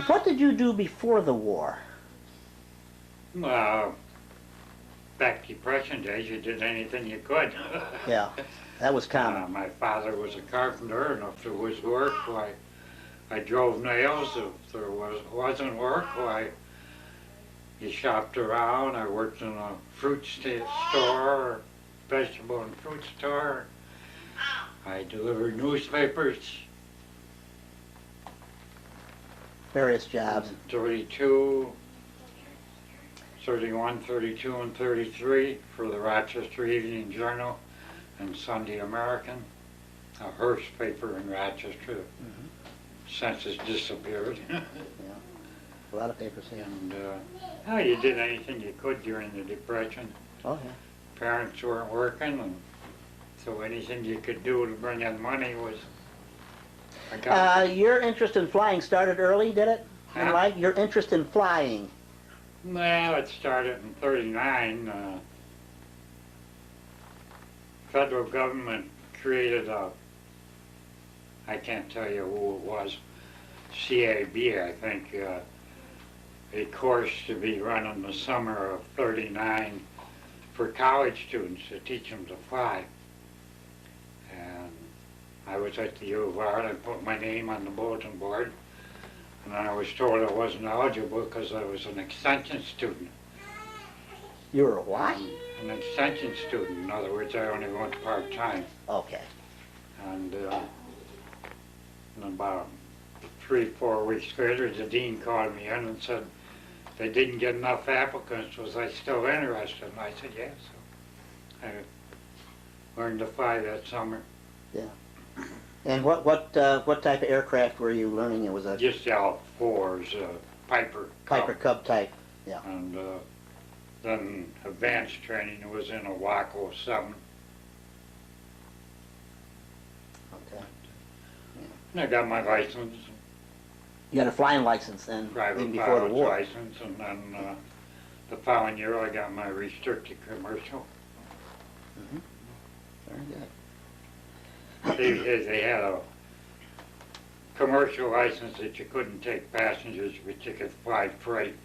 What did you do before the war? Back Depression days, you did anything you could. Yeah, that was common. My father was a carpenter, and if there was work, why, I drove nails. If there wasn't work, why, you shopped around. I worked in a fruit store, vegetable and fruit store. I delivered newspapers. Various jobs. 32, 31, 32, and 33 for the Rochester Evening Journal and Sunday American, a Hearst paper in Rochester. Since it's disappeared. Yeah, a lot of papers here. And you did anything you could during the Depression. Oh, yeah. Parents weren't working, and so anything you could do to bring in money was... Your interest in flying started early, did it? Huh? Your interest in flying? Well, it started in '39. Federal government created I can't tell you who it was, CAB, I think, a course to be run in the summer of '39 for college students to teach them to fly. And I was at the U of R, and I put my name on the bulletin board, and I was told I wasn't eligible because I was an extension student. You were a what? An extension student. In other words, I only went part-time. Okay. And about 3-4 weeks later, the dean called me in and said they didn't get enough applicants. Was I still interested? And I said yes. So I learned to fly that summer. Yeah. And what type of aircraft were you learning? It was a just L4s, Piper Cub type. Yeah. And then advanced training was in a Waco 7. Okay. And I got my license. You had a flying license then, even before the war. License, and then the following year I got my restricted commercial. Very good. They had a commercial license that you couldn't take passengers, but you could fly freight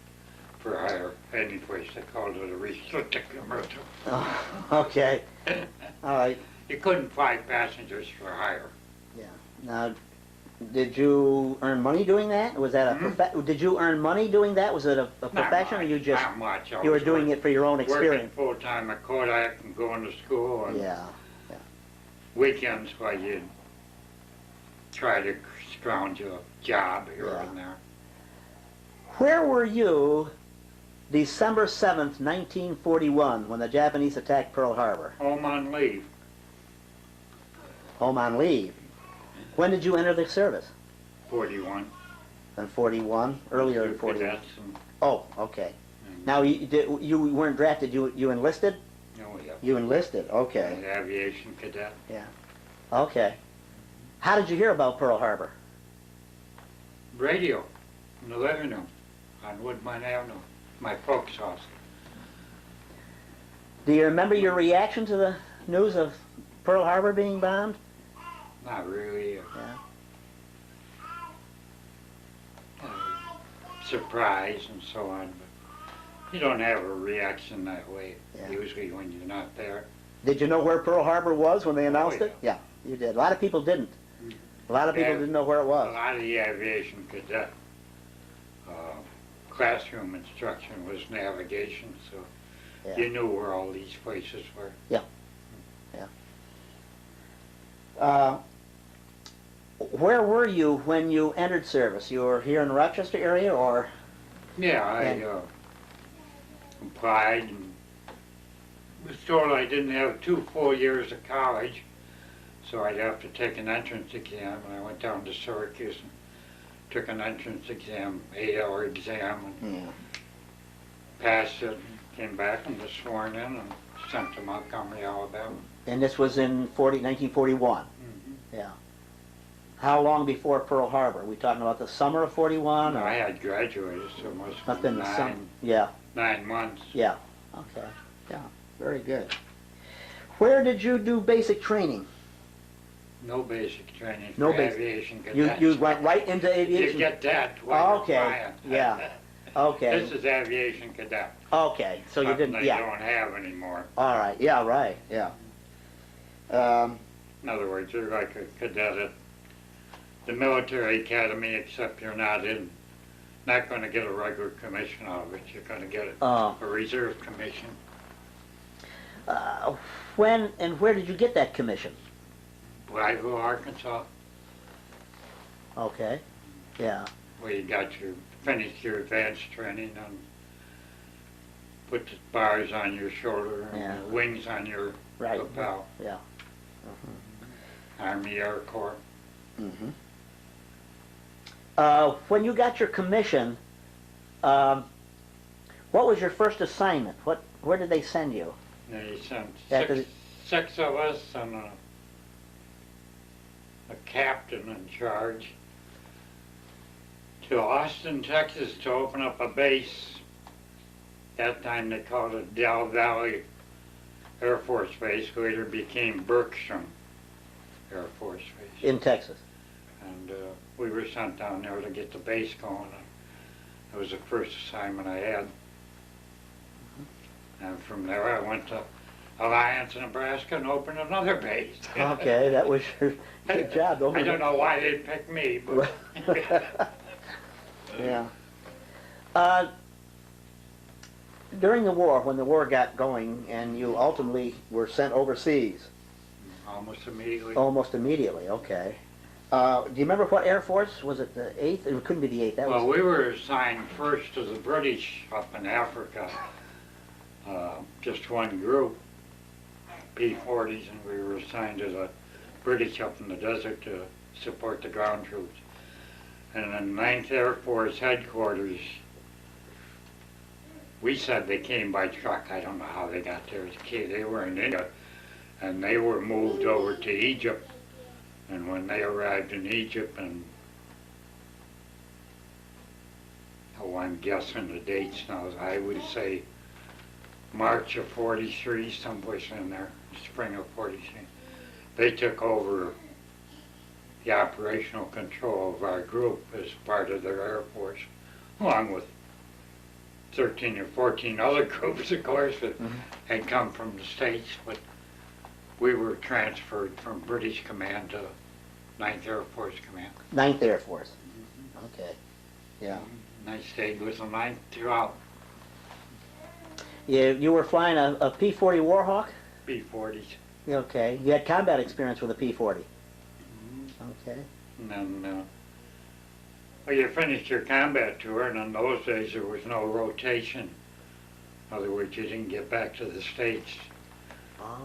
for hire any place. They called it a restricted commercial. Oh, okay. All right. You couldn't fly passengers for hire. Yeah. Now, did you earn money doing that? Was that a did you earn money doing that? Was it a profession, or you just not much. You were doing it for your own experience? Working full time at Kodak and going to school. And yeah. weekends while you'd try to scrounge a job here and there. Where were you December 7th, 1941, when the Japanese attacked Pearl Harbor? Home on leave. Home on leave. When did you enter the service? 41. In 41? Earlier in 41. And oh, okay. Now, you weren't drafted, you enlisted? Oh, yeah. You enlisted, okay. Aviation cadet. Yeah. Okay. How did you hear about Pearl Harbor? Radio in the living room on Woodmine Avenue, my folks' house. Do you remember your reaction to the news of Pearl Harbor being bombed? Not really. Surprise and so on, but you don't have a reaction that way usually when you're not there. Did you know where Pearl Harbor was when they announced it? Yeah, you did. A lot of people didn't. A lot of people didn't know where it was. A lot of the aviation cadet classroom instruction was navigation, so you knew where all these places were. Yeah. Where were you when you entered service? You were here in the Rochester area, or? Yeah, I applied and was told I didn't have 2 full years of college, so I'd have to take an entrance exam, and I went down to Syracuse and took an entrance exam, 8-hour exam, and passed it, and came back and was sworn in and sent to Montgomery, Alabama. And this was in 1941? Yeah. How long before Pearl Harbor? Are we talking about the summer of 41? No, I had graduated, so it must have been 9 months. Yeah. Okay. Yeah. Very good. Where did you do basic training? No basic training No for basic. aviation You cadets. went right into You aviation? get that while you're Okay, flying. yeah. Okay, This is aviation cadet. okay, so you Something didn't, they yeah. don't have anymore. All right, yeah, right, yeah. In other words, you're like a cadet at the military academy, except you're not going to get a regular commission out of it. You're going to get a reserve commission. When and where did you get that commission? Blytheville, Arkansas, Okay, yeah. where you finished your advanced training and put the bars on your shoulder and Yeah. the wings on your Right. lapel. Yeah. Army Air Corps. Mm-hmm. When you got your commission, what was your first assignment? Where did they send you? They sent After six of us and a captain in charge to Austin, Texas to open up a base. That time they called it Del Valley Air Force Base, later became Bergstrom Air Force Base. In Texas. And we were sent down there to get the base going. That was the first assignment I had. And from there I went to Alliance, Nebraska and opened another base. Okay, that was your good job. I don't know why they picked me, but Yeah. During the war, when the war got going and you ultimately were sent overseas, almost immediately. almost immediately, okay. Do you remember what Air Force? Was it the 8th? It couldn't be the 8th. That Well, was we were assigned first to the British up in Africa. Just one group, P-40s, and we were assigned to the British up in the desert to support the ground troops. And then 9th Air Force headquarters, we said they came by truck. I don't know how they got there. They were in India, and they were moved over to Egypt. And when they arrived in Egypt, and oh, I'm guessing the dates now, I would say March of 43, someplace in there, spring of 43. They took over the operational control of our group as part of their Air Force, along with 13 or 14 other groups, of course, that had come from the States, but we were transferred from British Command to 9th Air Force Command. 9th Air Force. Okay, yeah. And I stayed with the 9th throughout. You were flying a P-40 Warhawk? B-40s. Okay. You had combat experience with a P-40? Okay. And then, well, you finished your combat tour, and in those days there was no rotation. In other words, you didn't get back to the States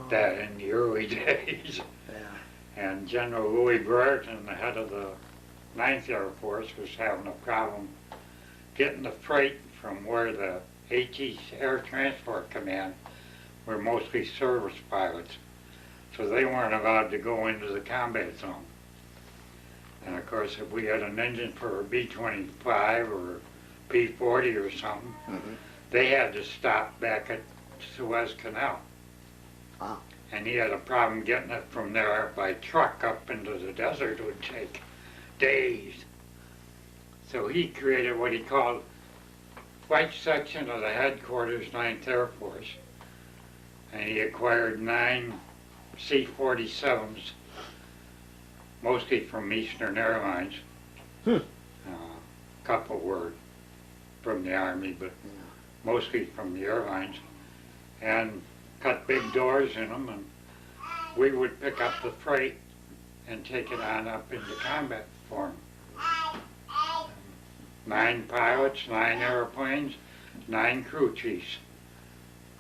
that in the early days. Yeah. And General Louis Brereton, the head of the 9th Air Force, was having a problem getting the freight from where the AT Air Transport Command were mostly service pilots. So they weren't allowed to go into the combat zone. And of course, if we had an engine for a B-25 or P-40 or something, they had to stop back at Suez Canal. Wow. And he had a problem getting it from there by truck up into the desert. It would take days. So he created what he called Flight Section of the Headquarters 9th Air Force. And he acquired 9 C-47s, mostly from Eastern Airlines. A couple were from the Army, but mostly from the airlines. And cut big doors in them, and we would pick up the freight and take it on up into combat for 'em. 9 pilots, 9 airplanes, 9 crew chiefs,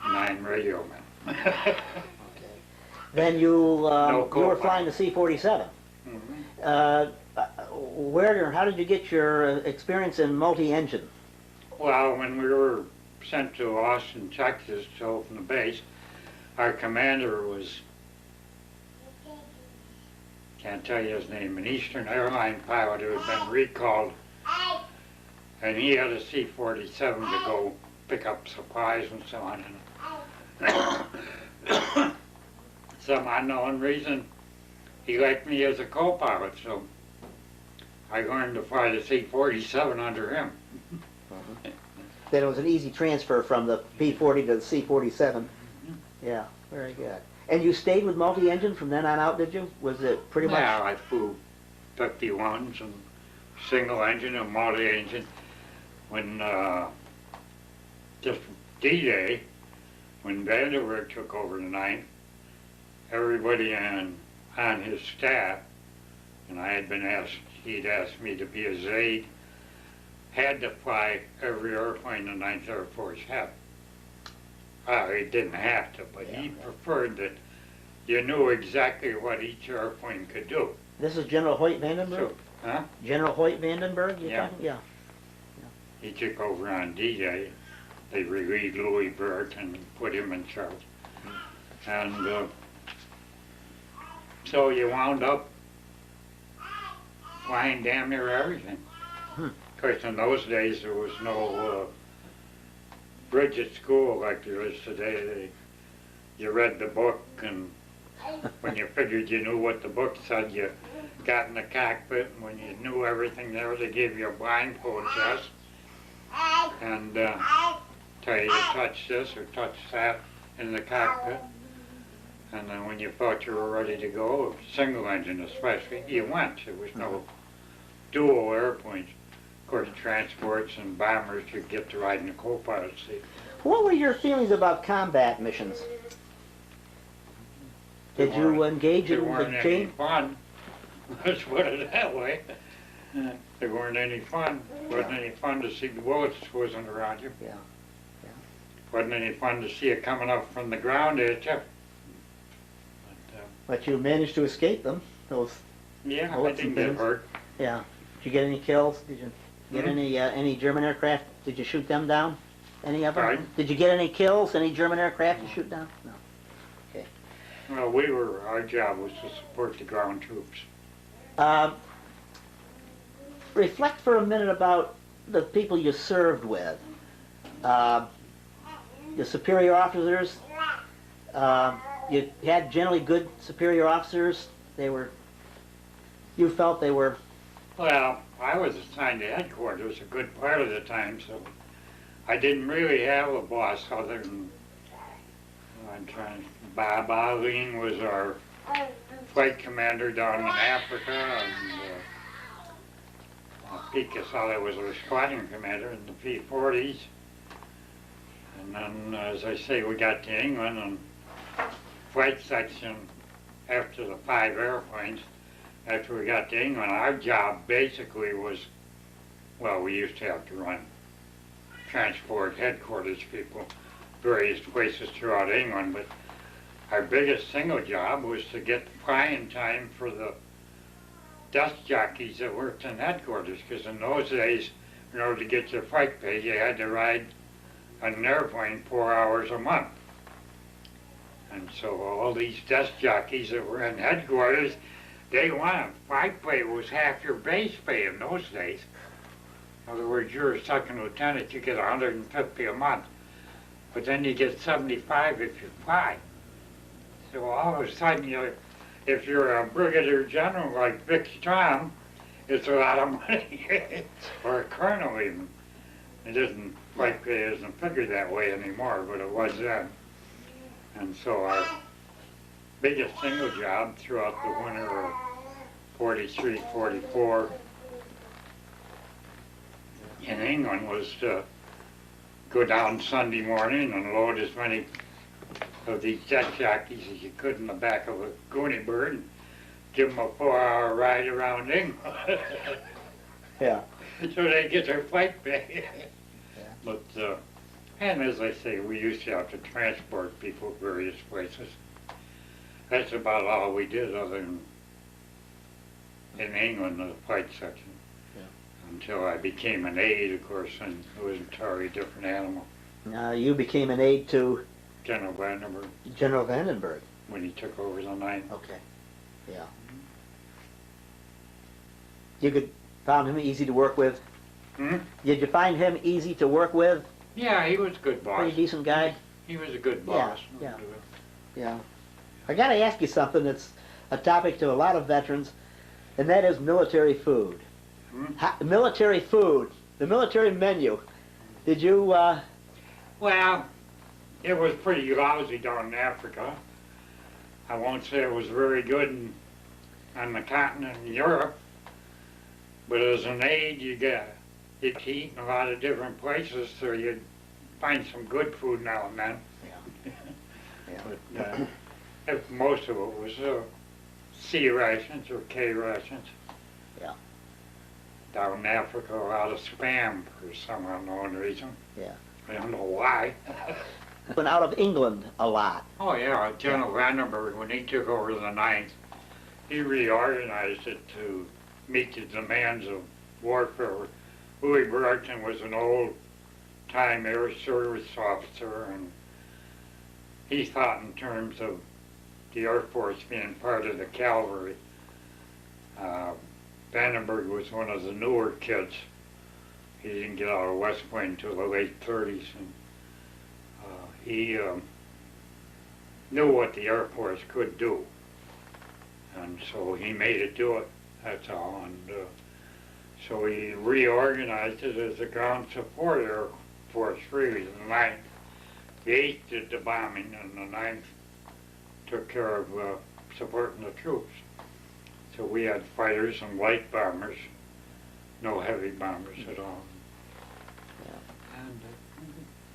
9 radio men. Okay. Then you were co-pilot. flying the C-47. Where or how did you get your experience in multi-engine? Well, when we were sent to Austin, Texas to open the base, our commander was, can't tell you his name, an Eastern Airline pilot who had been recalled, and he had a C-47 to go pick up supplies and so on. And some unknown reason, he liked me as a co-pilot, so I learned to fly the C-47 under him. Then it was an easy transfer from the P-40 to the C-47. Yeah, very good. And you stayed with multi-engine from then on out, did you? Was it pretty much? Yeah, I flew 51s and single engine and multi-engine. When just D-Day, when Vanderbilt took over the 9th, everybody on his staff, and I had been asked, he'd asked me to be his aide, had to fly every airplane the 9th Air Force had. He didn't have to, but he preferred that you knew exactly what each airplane could do. This is General Hoyt Vandenberg? So, huh? General Hoyt Vandenberg, you're Yeah. talking? Yeah. He took over on D-Day. They relieved Louis Burt and put him in charge. And so you wound up flying damn near everything. Of course, in those days there was no bridge at school like there is today. You read the book, and when you figured you knew what the book said, you got in the cockpit, and when you knew everything there, they gave you a blindfold test and tell you to touch this or touch that in the cockpit. And then when you thought you were ready to go, single engine especially, you went. There was no dual airplanes. Of course, transports and bombers, you get to ride in the co-pilot seat. What were your feelings about combat missions? Did you engage They in weren't the any chain? fun. Let's put it that way. They weren't any fun. Wasn't any fun to see the bullets whizzing around you. Yeah. Wasn't any fun to see it coming up from the ground at you. But you managed to escape them. Those. Yeah, I bullets didn't and get things. hurt. Yeah. Did you get any kills? Did you get any German aircraft? Did you shoot them down? Any of them? Pardon? Did you get any kills? Any German aircraft to shoot down? No. Well, our job was to support the ground troops. Reflect for a minute about the people you served with. The superior officers. You had generally good superior officers. You felt they were. Well, I was assigned to headquarters a good part of the time, so I didn't really have a boss other than Bob Aline was our flight commander down in Africa, and Pete Casale was our squadron commander in the P-40s. And then, as I say, we got to England, and flight section, after the 5 airplanes, after we got to England, our job basically was, well, we used to have to transport headquarters people various places throughout England, but our biggest single job was to get flying time for the desk jockeys that worked in headquarters, because in those days, in order to get your flight pay, you had to ride on an airplane 4 hours a month. And so all these desk jockeys that were in headquarters, they wanted flight pay was half your base pay in those days. In other words, you're a second lieutenant, you get $150 a month, but then you get 75 if you fly. So all of a sudden, if you're a brigadier general like Vic Strom, it's a lot of money, or a colonel even. It isn't, flight pay isn't figured that way anymore, but it was then. And so our biggest single job throughout the winter of 43, 44 in England was to go down Sunday morning and load as many of these jet jockeys as you could in the back of a Goonie bird and give them a 4-hour ride around England. Yeah. So they get their flight pay. Yeah. But, and as I say, we used to have to transport people various places. That's about all we did other than in England, the flight section. Yeah. Until I became an aide, of course, and it was an entirely different animal. You became an aide to General Vandenberg, General Vandenberg. when he took over the 9th. Okay. Yeah. You found him easy to work with? Hmm? Did you find him easy to work with? Yeah, he was a good boss. Pretty decent guy? He was a good boss. Yeah. Yeah. I got to ask you something that's a topic to a lot of veterans, and that is military food. Military food, the military menu. Did you, Well, it was pretty lousy down in Africa. I won't say it was very good on the continent in Europe, but as an aide, you get to eat in a lot of different places, so you'd find some good food now and then. Yeah. But if most of it was C rations or K rations. Yeah. Down in Africa, a lot of spam for some unknown reason. Yeah. I don't know why. Went out of England a lot. Oh yeah, General Vandenberg, when he took over the 9th, he reorganized it to meet the demands of warfare. Louis Burton was an old-time Air Service officer, and he thought in terms of the Air Force being part of the cavalry. Vandenberg was one of the newer kids. He didn't get out of West Point until the late 30s, and he knew what the Air Force could do, and so he made it do it, that's all. And so he reorganized it as a ground support Air Force, really, the 9th. The 8th did the bombing, and the 9th took care of supporting the troops. So we had fighters and light bombers, no heavy bombers at all. And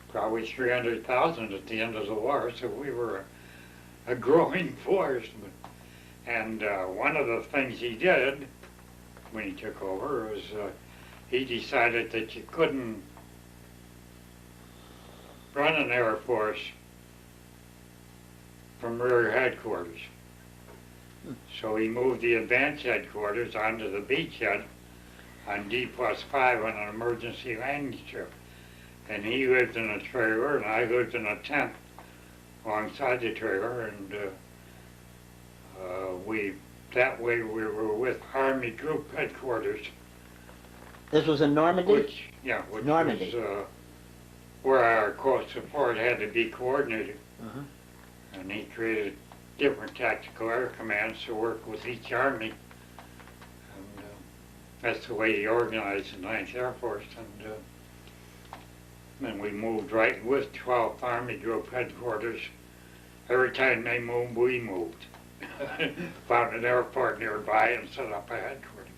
probably 300,000 at the end of the war, so we were a growing force. And one of the things he did when he took over was he decided that you couldn't run an Air Force from rear headquarters. So he moved the advanced headquarters onto the beachhead on D+5 on an emergency landing strip. And he lived in a trailer, and I lived in a tent alongside the trailer, and that way we were with Army Group Headquarters. This was in Normandy? Which Normandy. was where our close support had to be coordinated. Uh-huh. And he created different tactical air commands to work with each army. And that's the way he organized the 9th Air Force. And we moved right with 12th Army Group Headquarters. Every time they moved, we moved. Found an airport nearby and set up a headquarters.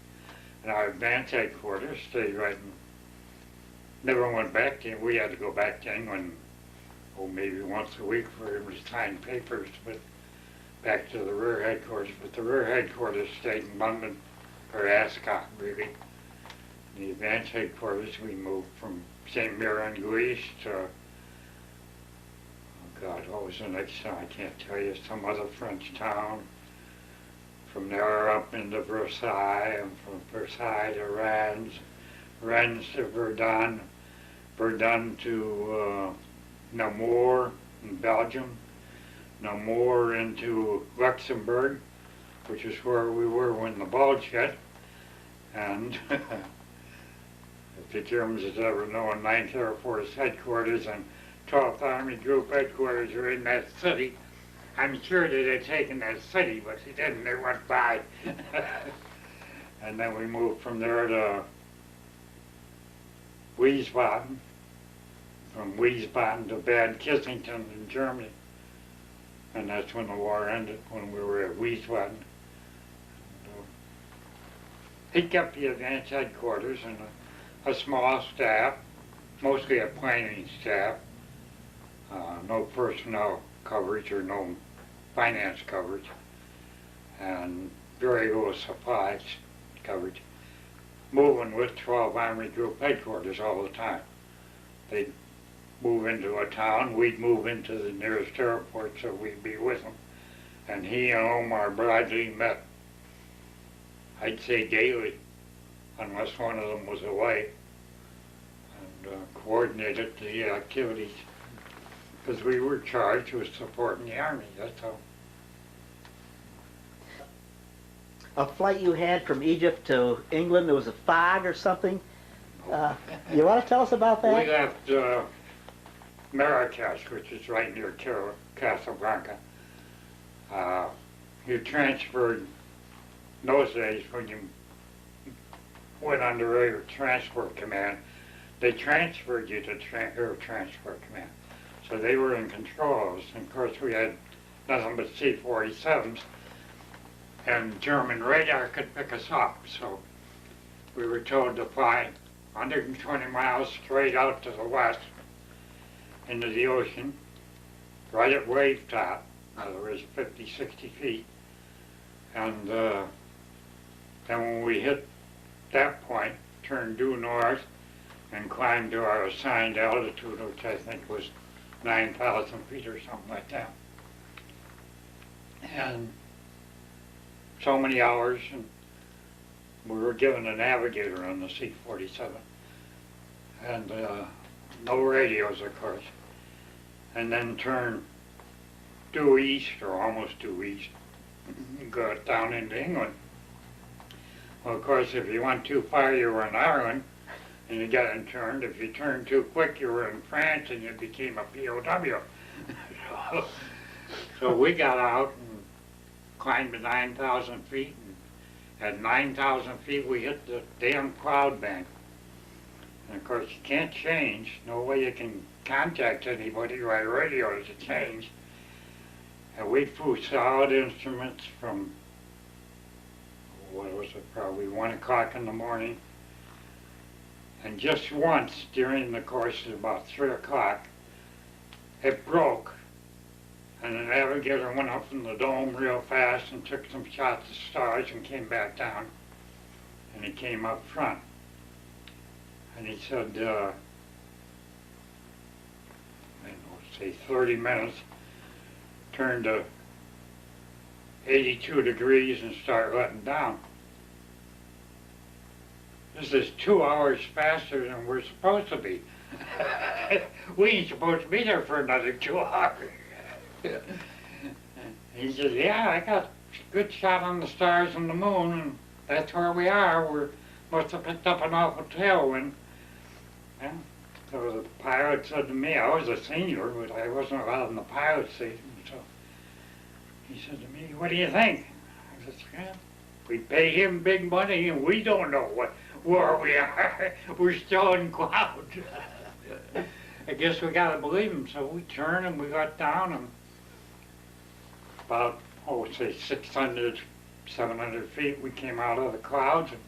And our advanced headquarters stayed right in, never went back to, we had to go back to England, maybe once a week for him to sign papers, but back to the rear headquarters. But the rear headquarters stayed in London, or Ascot, really. The advanced headquarters, we moved from St. Mirren, Greece to, oh God, what was the next town? I can't tell you, some other French town. From there up into Versailles, and from Versailles to Rennes, Rennes to Verdun, Verdun to Namur in Belgium, Namur into Luxembourg, which is where we were when the bulge hit. And if the Germans had ever known 9th Air Force headquarters and 12th Army Group headquarters were in that city, I'm sure they'd have taken that city, but they didn't, they went by. And then we moved from there to Wiesbaden, from Wiesbaden to Bad Kissington in Germany. And that's when the war ended, when we were at Wiesbaden. He kept the advanced headquarters and a small staff, mostly a planning staff, no personnel coverage or no finance coverage, and very little supplies coverage. Moving with 12 Army Group Headquarters all the time. They'd move into a town, we'd move into the nearest airport so we'd be with them. And he and Omar Bradley met, I'd say daily, unless one of them was away, and coordinated the activities. Because we were charged with supporting the Army, that's all. A flight you had from Egypt to England, there was a fog or something. You want to tell us about that? We left Marrakesh, which is right near Casablanca, you transferred, in those days when you went under Air Transport Command, they transferred you to Air Transport Command. So they were in control of us. And of course we had nothing but C-47s, and German radar could pick us up. So we were told to fly 120 miles straight out to the west into the ocean, right at wave top, in other words 50, 60 feet. And then when we hit that point, turn due north and climb to our assigned altitude, which I think was 9,000 feet or something like that. And so many hours, and we were given a navigator on the C-47. And no radios, of course. And then turn due east, or almost due east, and go down into England. Well, of course, if you went too far, you were in Ireland, and you got interned. If you turned too quick, you were in France, and you became a POW. So we got out and climbed to 9,000 feet, and at 9,000 feet, we hit the damn cloud bank. And of course, you can't change. No way you can contact anybody by radio to change. And we flew solid instruments from, what was it, probably 1 o'clock in the morning. And just once during the course of about 3 o'clock, it broke. And the navigator went up in the dome real fast and took some shots of stars and came back down. And he came up front. And he said, I don't know, say 30 minutes, turn to 82 degrees and start letting down. This is 2 hours faster than we're supposed to be. We ain't supposed to be there for another 2 hours. He said, yeah, I got a good shot on the stars and the moon, and that's where we are. We must have picked up an awful tailwind. And so the pilot said to me, I was a senior, but I wasn't allowed in the pilot seat. And so he said to me, what do you think? I said, yeah, we pay him big money and we don't know where we are. We're still in clouds. I guess we gotta believe him. So we turned and we got down, and about, say 600, 700 feet, we came out of the clouds, and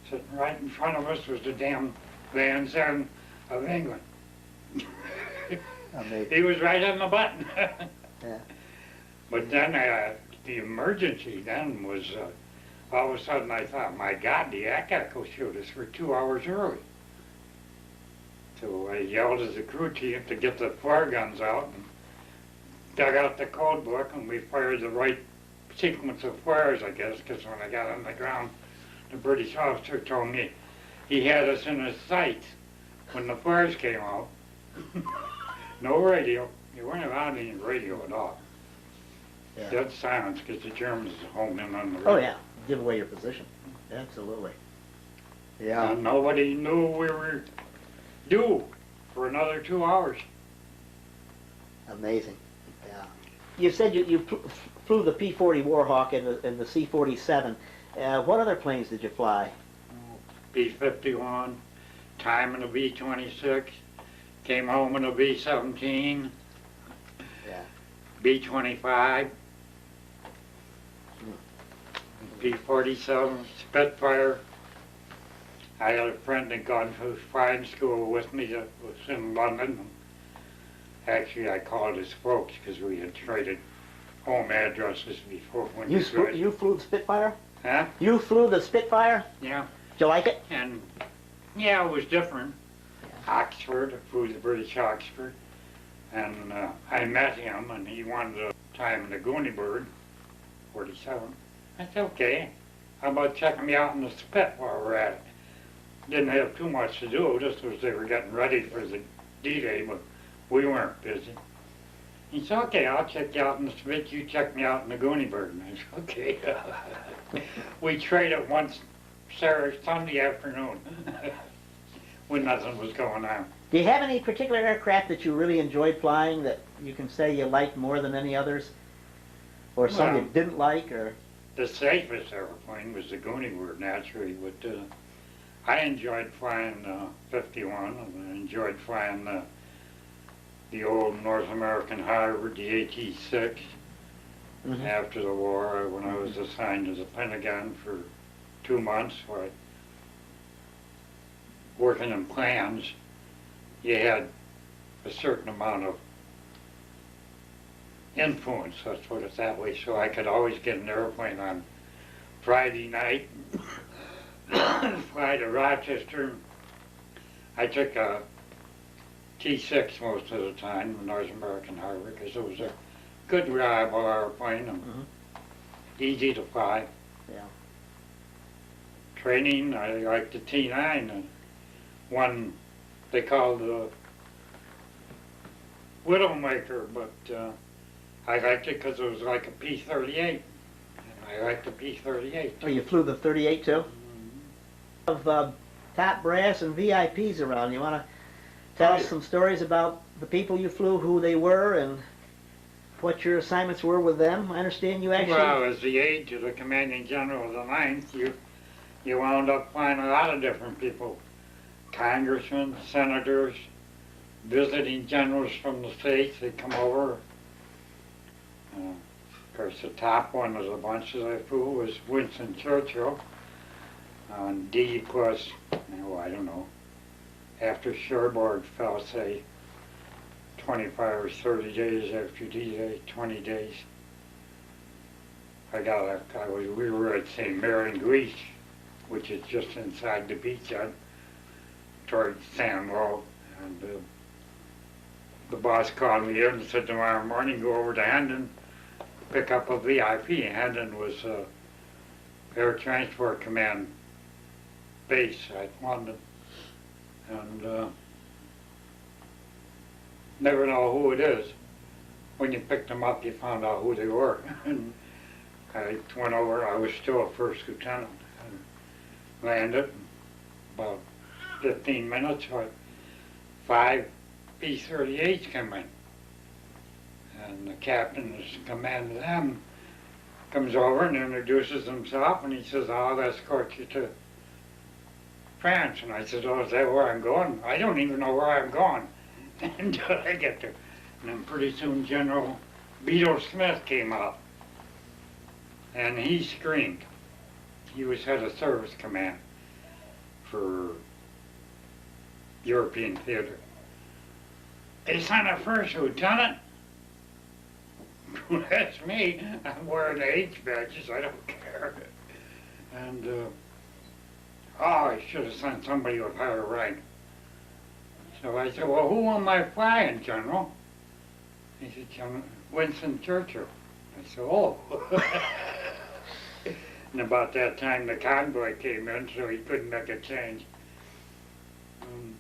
sitting right in front of us was the damn Land's End of England. He was right on the button. Yeah. But then the emergency then was, all of a sudden I thought, my God, I gotta go shoot us. We're 2 hours early. So I yelled at the crew chief to get the flare guns out and dug out the code book, and we fired the right sequence of flares, I guess, because when I got on the ground, the British officer told me he had us in his sights when the flares came out. No radio. You weren't allowed any radio at all. Yeah. Dead silence, because the Germans homed in on the radio. Oh yeah, give away your position. Absolutely. Yeah. And nobody knew we were due for another 2 hours. Amazing. Yeah. You said you flew the P-40 Warhawk and the C-47. What other planes did you fly? B-51, time in a B-26, came home in a B-17, Yeah. B-25, B-47, Spitfire. I had a friend that gone to flying school with me that was in London. Actually, I called his folks because we had traded home addresses before when You flew the Spitfire? Huh? You flew the Spitfire? Yeah. Did you like it? And yeah, it was different. Oxford, I flew the British Oxford, and I met him, and he wanted a time in the Goonie Bird, 47. I said, okay, how about checking me out in the Spit while we're at it? Didn't have too much to do, just as they were getting ready for the D-Day, but we weren't busy. He said, okay, I'll check you out in the Spit, you check me out in the Goonie Bird. And I said, okay. We traded once Sunday afternoon when nothing was going on. Do you have any particular aircraft that you really enjoyed flying that you can say you liked more than any others? Or some you Well, didn't like, or? the safest airplane was the Goonie Bird, naturally, but I enjoyed flying 51, and I enjoyed flying the old North American hybrid, the AT-6. Mhm. After the war, when I was assigned to the Pentagon for 2 months, working in plans, you had a certain amount of influence, let's put it that way, so I could always get an airplane on Friday night, fly to Rochester. I took a T-6 most of the time, the North American hybrid, because it was a good, reliable airplane and easy to fly. Yeah. Training, I liked the T-9, and one they called the Widowmaker, but I liked it because it was like a P-38, and I liked the P-38. Oh, you flew the 38 too? Of top brass and VIPs around. You want to tell us some stories about the people you flew, who they were, and what your assignments were with them? I understand you actually... Well, as the aide to the commanding general of the 9th, you wound up flying a lot of different people. Congressmen, senators, visiting generals from the States, they come over. Of course, the top one of the bunch that I flew was Winston Churchill. On D plus, I don't know, after Cherbourg fell, say, 25 or 30 days after D-Day, 20 days. We were at St. Mary, Greece, which is just inside the beach towards Naval, and the boss called me in and said tomorrow morning go over to Hendon, pick up a VIP. Hendon was Air Transport Command base at London, and never know who it is. When you picked them up, you found out who they were. And I went over, I was still a first lieutenant, and landed about 15 minutes, 5 P-38s come in. And the captain who's commanding them comes over and introduces himself, and he says, I'll escort you to France. And I said, oh, is that where I'm going? I don't even know where I'm going until I get there. And then pretty soon General Beadle Smith came up, and he screamed. He was head of service command for European theater. They sent a first lieutenant. That's me. I'm wearing the H badges. I don't care. And oh, I should have sent somebody with higher rank. So I said, well, who am I flying, General? He said, General Winston Churchill. I said, oh. And about that time, the convoy came in, so he couldn't make a change.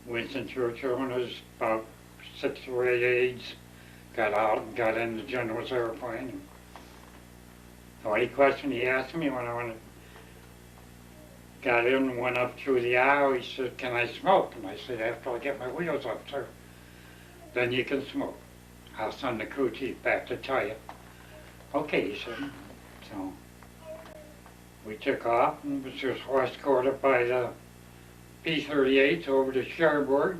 Winston Churchill and his about 6 or 8 aides got out and got in the general's airplane. And the only question he asked me when I got in and went up through the aisle, he said, can I smoke? And I said, after I get my wheels up, sir, then you can smoke. I'll send the crew chief back to tell you. Okay, he said. So we took off and was just escorted by the P-38s over to Cherbourg.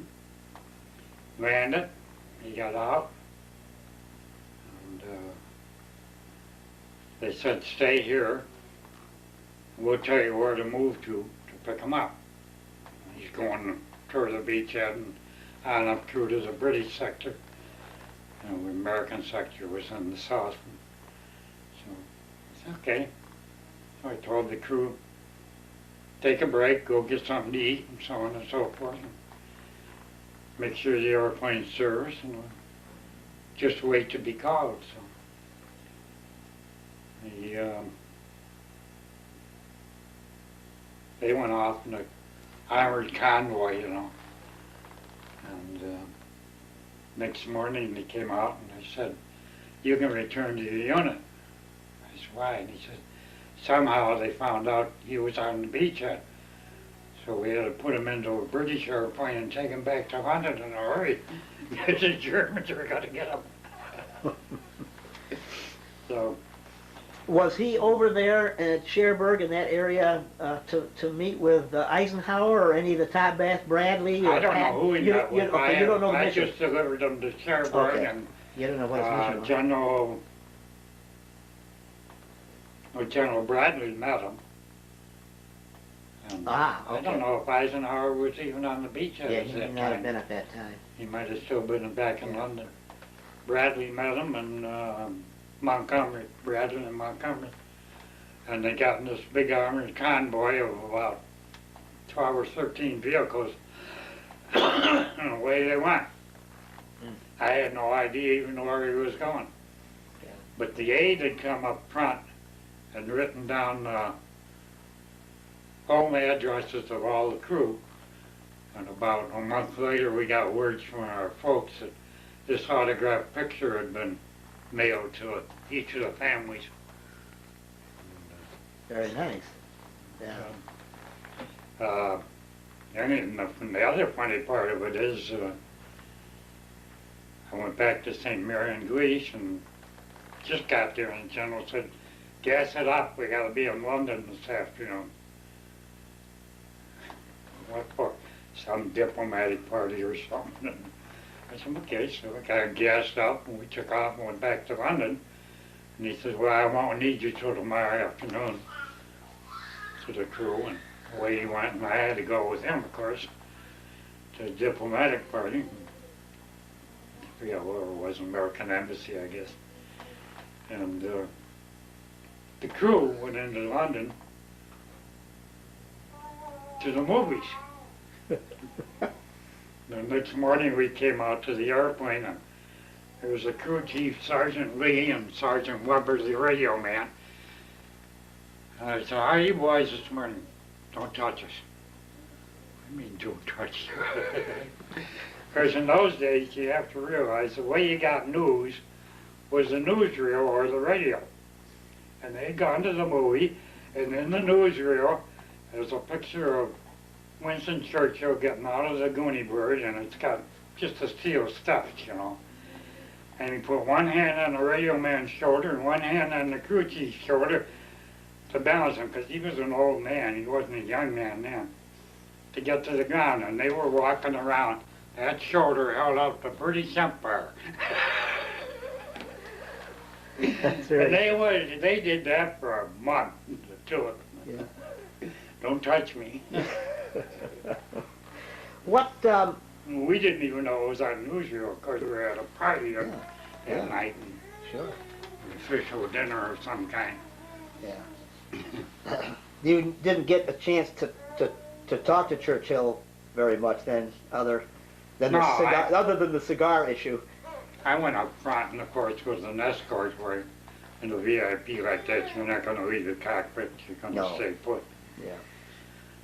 Landed. He got out. And they said, stay here. We'll tell you where to move to pick him up. He's going toward the beachhead and on up through to the British sector. The American sector was in the south. So I said, okay. So I told the crew, take a break, go get something to eat, and so on and so forth. And make sure the airplane's service, and just wait to be called. So they went off in an armored convoy, you know. And next morning they came out and they said, you can return to your unit. I said, why? And he said, somehow they found out he was on the beachhead. So we had to put him into a British airplane and take him back to London in a hurry. Because the Germans were going to get him. So Was he over there at Cherbourg in that area to meet with Eisenhower or any of the top Bath Bradley? Or I don't know who he met with. Okay, you don't know the I mission. just delivered them to Cherbourg, Okay. and You don't know what his mission was. General Bradley met him. And Ah, okay. I don't know if Eisenhower was even on the beach at Yeah, he that may not have time. been at that time. He might have still been back in Yeah. London. Bradley met him, and Bradley and Montgomery. And they got in this big armored convoy of about 12 or 13 vehicles, and away they went. Mm. I had no idea even where he was going. Yeah. But the aide had come up front and written down home addresses of all the crew. And about a month later, we got words from our folks that this autographed picture had been mailed to each of the families. Very nice. Yeah. And the other funny part of it is, I went back to St. Mary in Greece and just got there, and the general said, "Gas it up, we gotta be in London this afternoon." What for? Some diplomatic party or something. And I said, okay, so I got gassed up, and we took off and went back to London. And he said, well, I won't need you till tomorrow afternoon, to the crew. And away he went, and I had to go with him, of course, to the diplomatic party. I forget where it was, American Embassy, I guess. And the crew went into London to the movies. The next morning we came out to the airplane, and there was the crew chief, Sergeant Lee, and Sergeant Weber, the radio man. And I said, how are you boys this morning? Don't touch us. I mean, don't touch you. Because in those days, you have to realize the way you got news was the newsreel or the radio. And they'd gone to the movie, and in the newsreel, there's a picture of Winston Churchill getting out of the Goonie Bird, and it's got just a steel stuffed, you know. And he put one hand on the radio man's shoulder and one hand on the crew chief's shoulder to balance him, because he was an old man, he wasn't a young man then, to get to the ground. And they were walking around. That shoulder held up the British Empire. That's And very, they did that for a month, the two of them. yeah. Don't touch me. What, We didn't even know it was on newsreel, because we were at a party that yeah. night, and Sure. an official dinner of some kind. Yeah. You didn't get a chance to talk to Churchill very much then, other than No, other than the cigar issue. I went up front, and of course, with an escort, where in a VIP like that, you're not going to leave the cockpit, you're going to No. stay put. Yeah.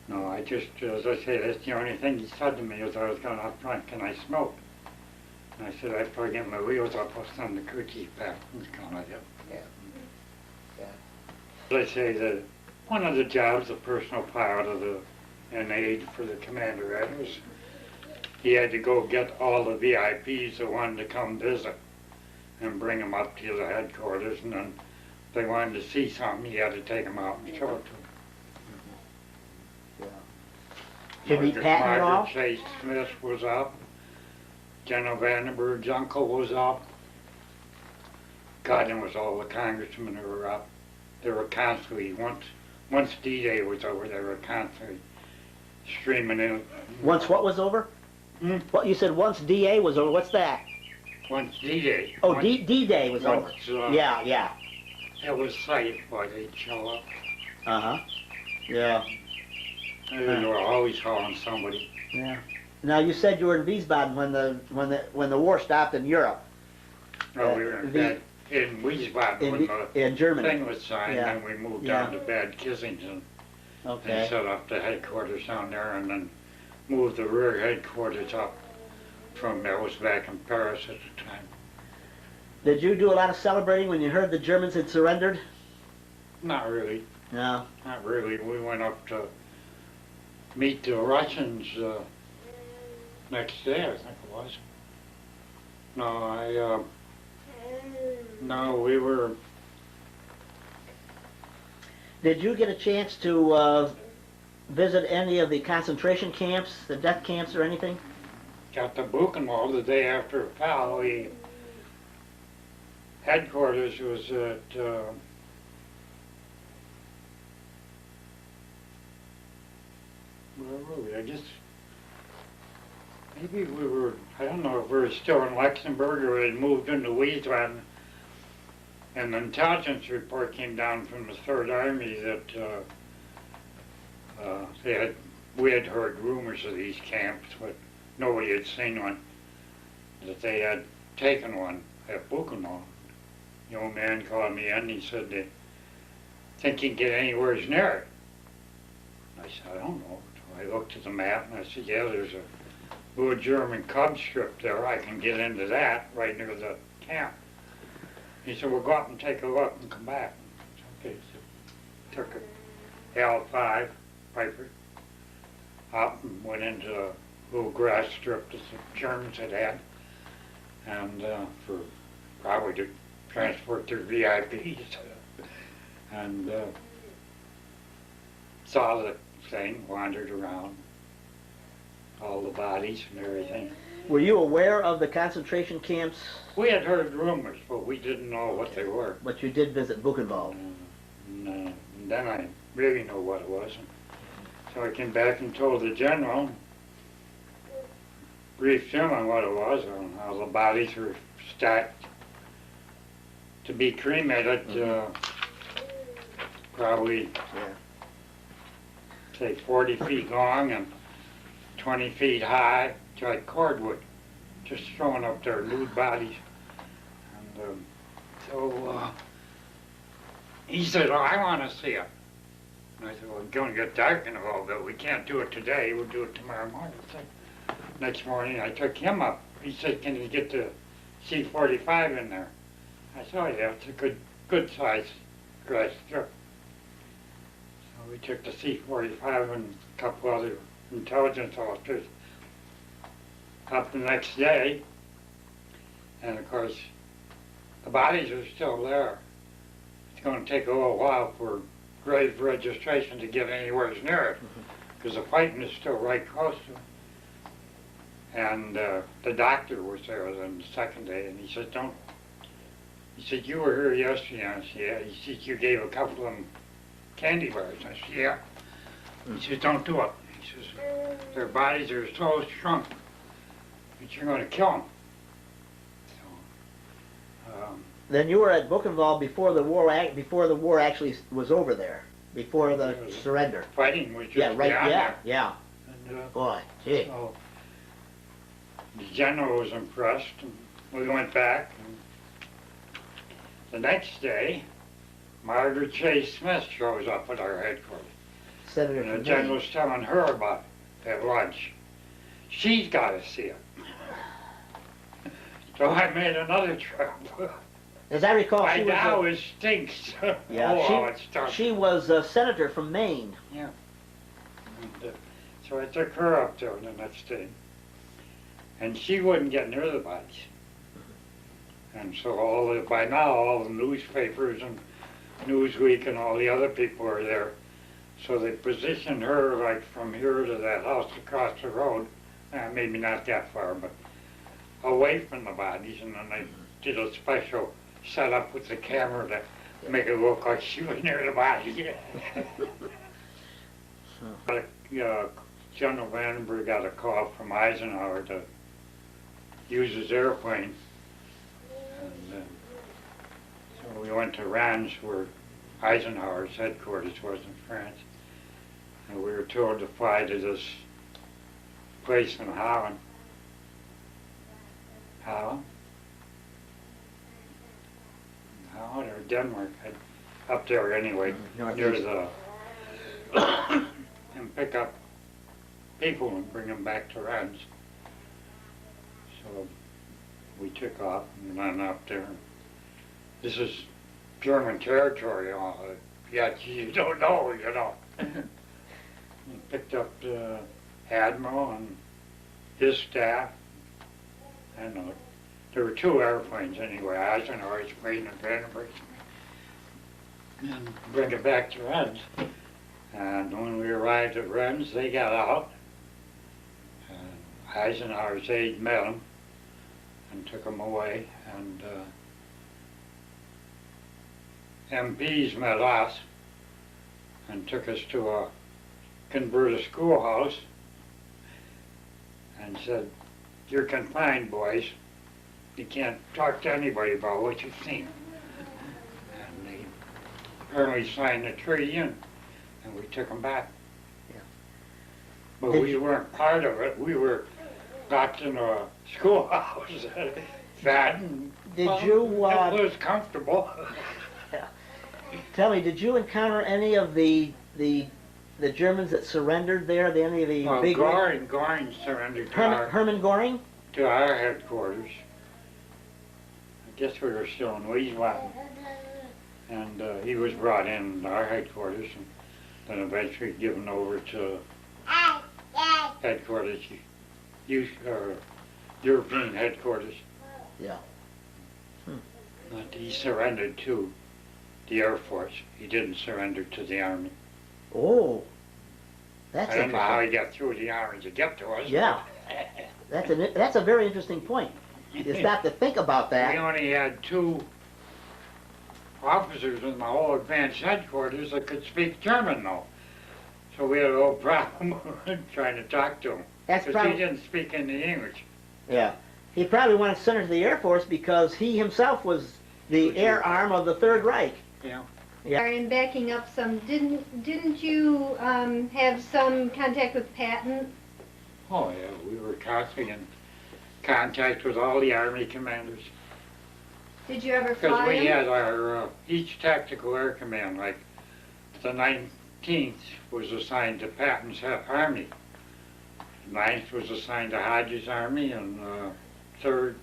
No, I just, as I say, that's the only thing he said to me as I was going up front, can I smoke? And I said, I'd probably get my wheels up, I'll send the crew chief back. He's going like that. Yeah. As I say, that one of the jobs, the personal pilot of an aide for the commander had was, he had to go get all the VIPs that wanted to come visit and bring them up to the headquarters, and then if they wanted to see something, he had to take them out and show it to them. Yeah. Did he Margaret patent it all? Margaret Chase Smith was up. General Vandenberg's uncle was up. God, and was all the congressmen who were up. They were constantly, once D-Day was over, they were constantly streaming in. Once what was over? Hmm? What you said once DA was over. What's that? Once D-Day. Oh, once, D-Day was over. once, Yeah. it was safe, boy, they'd show up. Uh-huh. Yeah. They were always hauling somebody. Yeah. Now you said you were in Wiesbaden when the war stopped in Europe. No, we were in Wiesbaden when the In Germany. thing was signed, Yeah. and we moved Yeah. down to Bad Kissington. And Okay. set up the headquarters down there, and then moved the rear headquarters up from, that was back in Paris at the time. Did you do a lot of celebrating when you heard the Germans had surrendered? Not really, No. not really. We went up to meet the Russians next day, I think it was. No, we were, Did you get a chance to visit any of the concentration camps, the death camps or anything? Got to Buchenwald the day after Pal. We headquarters was at where were we? I guess maybe we were. I don't know if we were still in Luxembourg or we had moved into Wiesbaden. And the intelligence report came down from the Third Army that we had heard rumors of these camps, but nobody had seen one. That they had taken one at Buchenwald. The old man called me in and he said they think you can get anywhere near it. I said, I don't know. So I looked at the map and I said, yeah, there's a little German cub strip there. I can get into that right near the camp. He said, well, go up and take a look and come back. Okay, so took a L5 Piper up and went into a little grass strip that the Germans had. And for probably to transport their VIPs. And saw the thing, wandered around, all the bodies and everything. Were you aware of the concentration camps? We had heard rumors, but we didn't know what they were. But you did visit Buchenwald. And then I really knew what it was. So I came back and told the general, briefed him on what it was, on how the bodies were stacked to be cremated, probably, say, 40 feet long and 20 feet high, like cordwood, just throwing up their nude bodies. And so he said, oh, I want to see it. And I said, well, it's going to get dark in a little bit. We can't do it today. We'll do it tomorrow morning. So next morning, I took him up. He said, can you get the C-45 in there? I said, oh, yeah, it's a good size grass strip. So we took the C-45 and a couple other intelligence officers up the next day, and of course, the bodies are still there. It's going to take a little while for grave registration to get anywhere near it, because the fighting is still right close to it. And the doctor was there then the second day, and he said, he said, you were here yesterday. I said, yeah. He said, you gave a couple of them candy bars. I said, yeah. He said, don't do it. He says, their bodies are so shrunk that you're going to kill them. So, then you were at Buchenwald before the war actually was over there, before the surrender. Fighting was just yeah. And, boy, gee. So the general was impressed, and we went back. And the next day, Margaret Chase Smith shows up at our headquarters. Senator And the general's telling her about it at lunch. She's got to see it. So I made another trip. As I recall, By she was now it stinks. she was a senator from Maine. Yeah. And, so I took her up there the next day. And she wouldn't get near the bodies. And so by now all the newspapers and Newsweek and all the other people are there. So they positioned her like from here to that house across the road, maybe not that far, but away from the bodies, and then they did a special setup with the camera to make it look like she was near the body. But General Vandenberg got a call from Eisenhower to use his airplane, and so we went to Rennes, where Eisenhower's headquarters was in France, and we were told to fly to this place in Holland, or Denmark, up there anyway, near the, and pick up people and bring them back to Rennes. So we took off and went up there. This is German territory, yet you don't know, you know. We picked up the Admiral and his staff. I don't know. There were two airplanes anyway, Eisenhower's plane and Vandenberg's plane. and bring it back to Rennes. And when we arrived at Rennes, they got out. And Eisenhower's aide met them and took them away. And MPs met us and took us to a converted schoolhouse and said, "You're confined, boys. You can't talk to anybody about what you've seen." And they apparently signed the treaty, and we took them back. Yeah. But we weren't part of it. We were locked in a schoolhouse, fat, and Did well, you, it was comfortable. Tell me, did you encounter any of the Germans that surrendered there? Any of the Well, big Goring surrendered to Herman Goring? our headquarters. I guess we were still in Wiesbaden. And he was brought in our headquarters and then eventually given over to headquarters, European headquarters. Yeah. But he surrendered to the Air Force. He didn't surrender to the Army. Oh, that's I don't know how he interesting. got through the Army to get to us. Yeah, that's a very interesting point. You stop to think about We that. only had 2 officers in the whole advanced headquarters that could speak German, though. So we had a little problem trying to talk to him. That's Because he probably didn't speak any English. yeah. He probably wanted to send her to the Air Force because he himself was the air arm of the Third Reich. Yeah. Yeah. And backing up some, didn't you have some contact with Patton? Oh, yeah, we were constantly in contact with all the Army commanders. Did you ever Because fly we him? had our, each tactical air command, like the 19th was assigned to Patton's Army. 9th was assigned to Hodges' Army, and the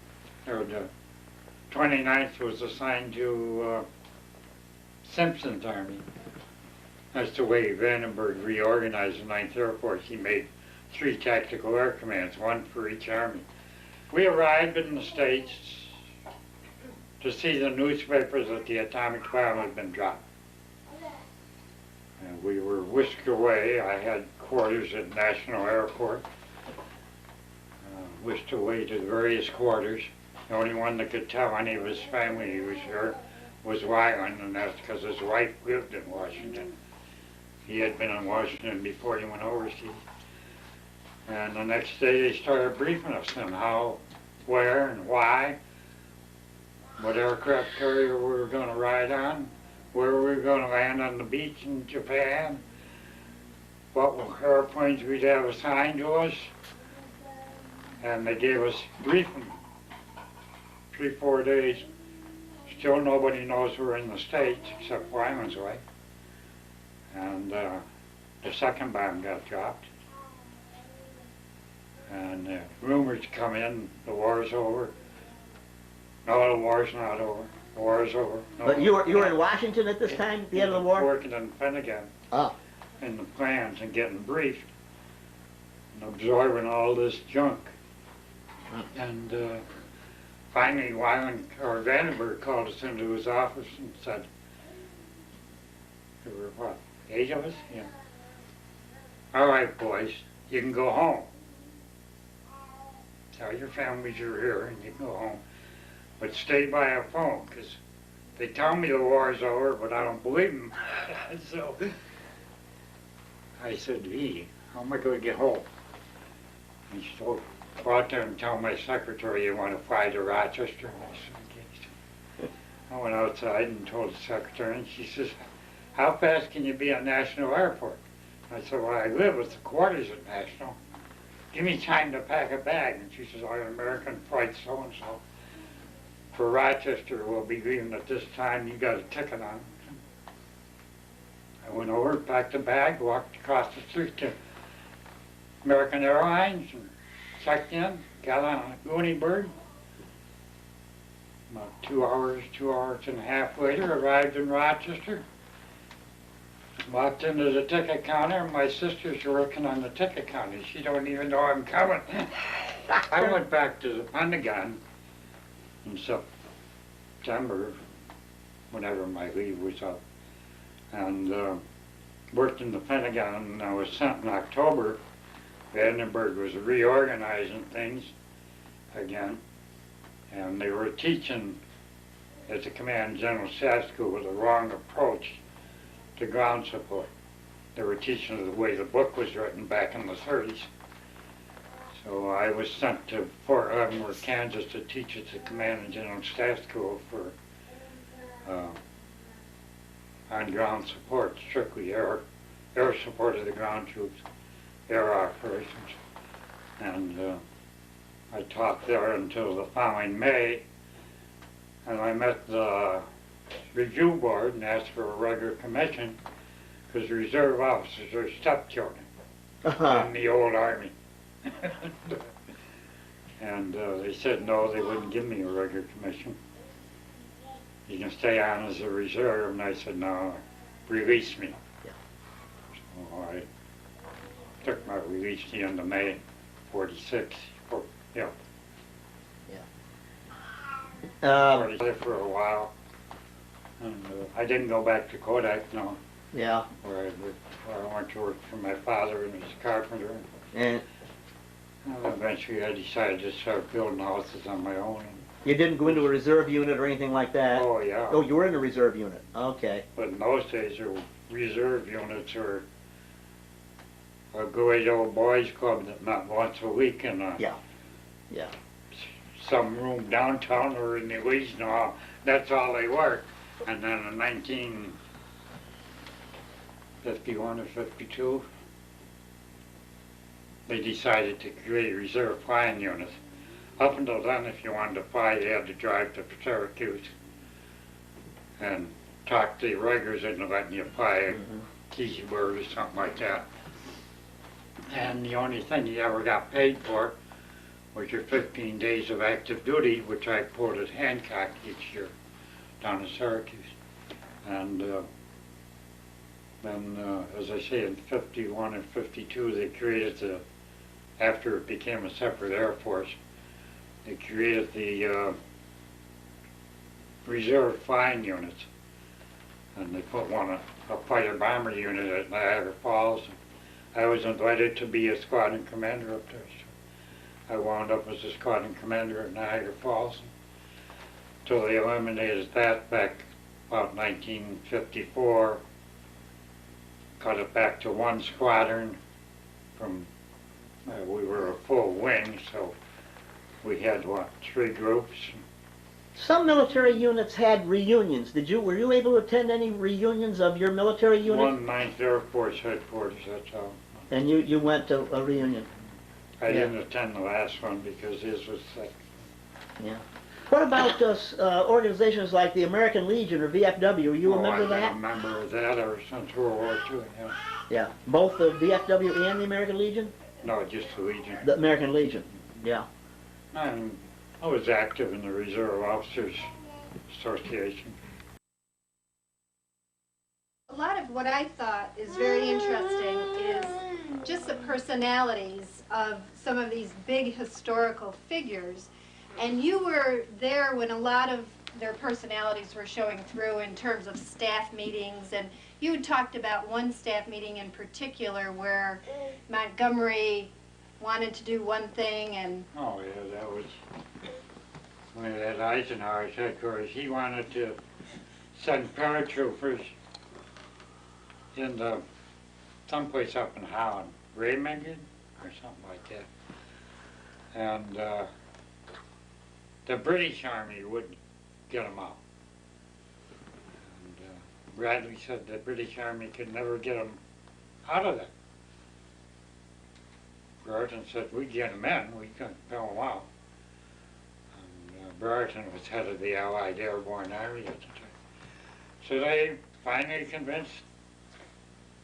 29th was assigned to Simpson's Army. That's the way Vandenberg reorganized the 9th Air Force. He made 3 tactical air commands, 1 for each army. We arrived in the States to see the newspapers that the atomic bomb had been dropped. And we were whisked away. I had quarters at National Airport. Whisked away to various quarters. The only one that could tell any of his family he was here was Wyland, and that's because his wife lived in Washington. He had been in Washington before he went overseas. And the next day they started briefing us on how, where, and why, what aircraft carrier we were going to ride on, where we were going to land on the beach in Japan, what airplanes we'd have assigned to us, and they gave us briefing 3-4 days. Still nobody knows we're in the States except Wyman's wife. And the second bomb got dropped. And rumors come in, the war's over. No, the war's not over. The war's over. No, But you were in Washington at this time, at the end of the war? Working in the Pentagon. Oh. In the plans and getting briefed and absorbing all this junk. And finally, Vandenberg called us into his office and said, there were what, 8 of us? Yeah. All right, boys, you can go home. Tell your families you're here and you can go home. But stay by a phone, because they tell me the war's over, but I don't believe them. So I said, how am I going to get home? And she told, go out there and tell my secretary you want to fly to Rochester. And I said, okay. I went outside and told the secretary, and she says, how fast can you be at National Airport? I said, well, I live with the quarters at National. Give me time to pack a bag. And she says, oh, American flight so-and-so. For Rochester, we'll be leaving at this time. You got a ticket on. I went over, packed a bag, walked across the street to American Airlines and checked in, got on a Goonie Bird. About 2 hours and a half later, arrived in Rochester. Walked into the ticket counter, my sister's working on the ticket counter. She don't even know I'm coming. I went back to the Pentagon in September, whenever my leave was up. and worked in the Pentagon, and I was sent in October. Vandenberg was reorganizing things again, and they were teaching at the Command General Staff School with a wrong approach to ground support. They were teaching the way the book was written back in the 30s. So I was sent to Fort Leavenworth, Kansas to teach at the Command and General Staff School for on ground support, strictly air support of the ground troops, air operations. And I taught there until the following May, and I met the review board and asked for a regular commission because reserve officers are stepchildren in the old Army. And they said no, they wouldn't give me a regular commission. You can stay on as a reserve, and I said no, release me. Yeah. So I took my release the end of May, 46. Yeah. Yeah. I there for a while, and I didn't go back to Kodak, no, Yeah. where I went to work for my father and was a carpenter. And Eventually I decided to start building houses on my own. you didn't go into a reserve unit or anything like that? Oh, yeah. Oh, you were in a reserve unit. Okay. But in those days, the reserve units were a great old boys club that met once a week in Yeah. Yeah. some room downtown or in the Legion Hall. That's all they were. And then in 1951 or 52, they decided to create reserve flying units. Up until then, if you wanted to fly, you had to drive to Syracuse and talk to the regulars into letting you fly a Keysburg or something like that. And the only thing you ever got paid for was your 15 days of active duty, which I pulled at Hancock each year down in Syracuse. And then, as I say, in 51 and 52, they created the, after it became a separate Air Force, they created the reserve flying units. And they put a fighter bomber unit at Niagara Falls. I was invited to be a squadron commander up there. So I wound up as a squadron commander at Niagara Falls until they eliminated that back about 1954. Cut it back to one squadron from, we were a full wing, so we had, what, 3 groups? Some military units had reunions. Were you able to attend any reunions of your military unit? 1/9th Air Force headquarters, that's all. And you went to a reunion? I didn't attend the last one because his was sick. Yeah. What about organizations like the American Legion or VFW? Were you a member of that? I've been a member of that ever since World War II, yeah. Yeah. Both the VFW and the American Legion? No, just the Legion. The American Legion, yeah. And I was active in the Reserve Officers Association. A lot of what I thought is very interesting is just the personalities of some of these big historical figures. And you were there when a lot of their personalities were showing through in terms of staff meetings. And you had talked about one staff meeting in particular where Montgomery wanted to do one thing and... Oh yeah, that was when at Eisenhower's headquarters. He wanted to send paratroopers into someplace up in Holland, Raymingen or something like that. And the British Army wouldn't get them out. And Bradley said the British Army could never get them out of there. Brereton said, we get them in, we can fill them out. And Brereton was head of the Allied Airborne Army at the time. So they finally convinced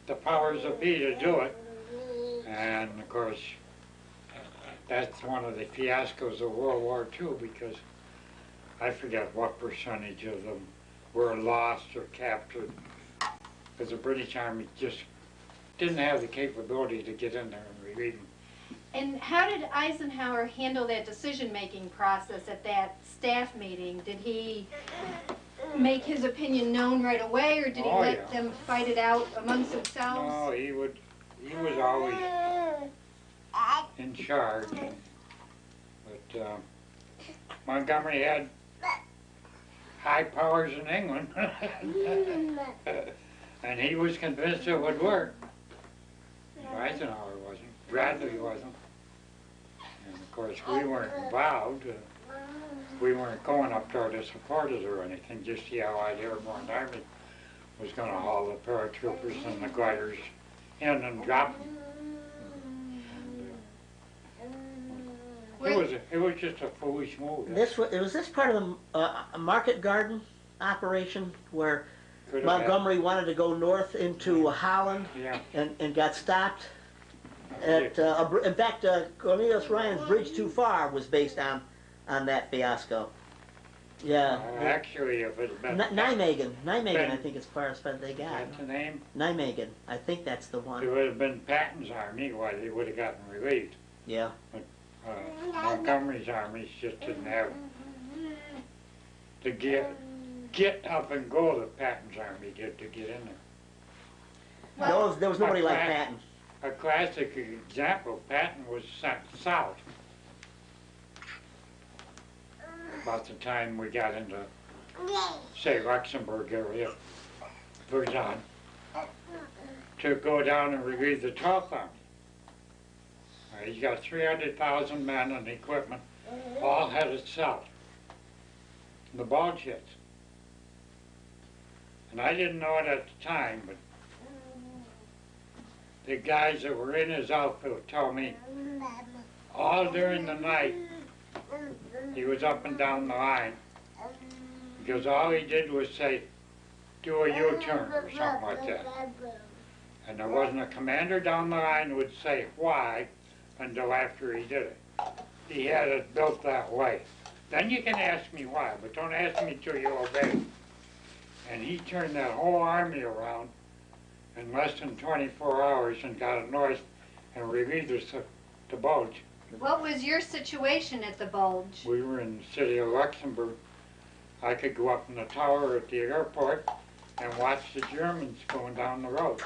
the powers that be to do it. And of course, that's one of the fiascos of World War II, because I forget what percentage of them were lost or captured, because the British Army just didn't have the capability to get in there and relieve them. And how did Eisenhower handle that decision-making process at that staff meeting? Did he make his opinion known right away, or did he Oh, let yeah. them fight it out amongst themselves? No, he was always in charge. But Montgomery had high powers in England, and he was convinced it would work. Eisenhower wasn't. Bradley wasn't. And of course, we weren't involved. We weren't going up there to support it or anything, just see how the Airborne Army was going to haul the paratroopers and the gliders in and drop them. It was just a foolish move. Was this part of the a market garden operation where Could have Montgomery wanted to go north into Holland Yeah. and got stopped? In fact, Cornelius Ryan's Bridge Too Far was based on that fiasco. Yeah. Actually, if it had been... Nijmegen, I think it's far as they got. That's the name? Nijmegen, I think that's the It one. would have been Patton's army, why they would have gotten relieved. Yeah. Montgomery's armies just didn't have to get up and go that Patton's army did to get in there. There was nobody like Patton. A classic example, Patton was sent south about the time we got into, say, Luxembourg area, Verdun, to go down and relieve the 12th Army. He's got 300,000 men and equipment, all headed south. The bulge hits. And I didn't know it at the time, but the guys that were in his outfit told me all during the night he was up and down the line, because all he did was say, do a U-turn or something like that. And there wasn't a commander down the line who would say why until after he did it. He had it built that way. Then you can ask me why, but don't ask me till you obey. And he turned that whole army around in less than 24 hours and got it north and relieved us of the bulge. What was your situation at the bulge? We were in the city of Luxembourg. I could go up in the tower at the airport and watch the Germans going down the road.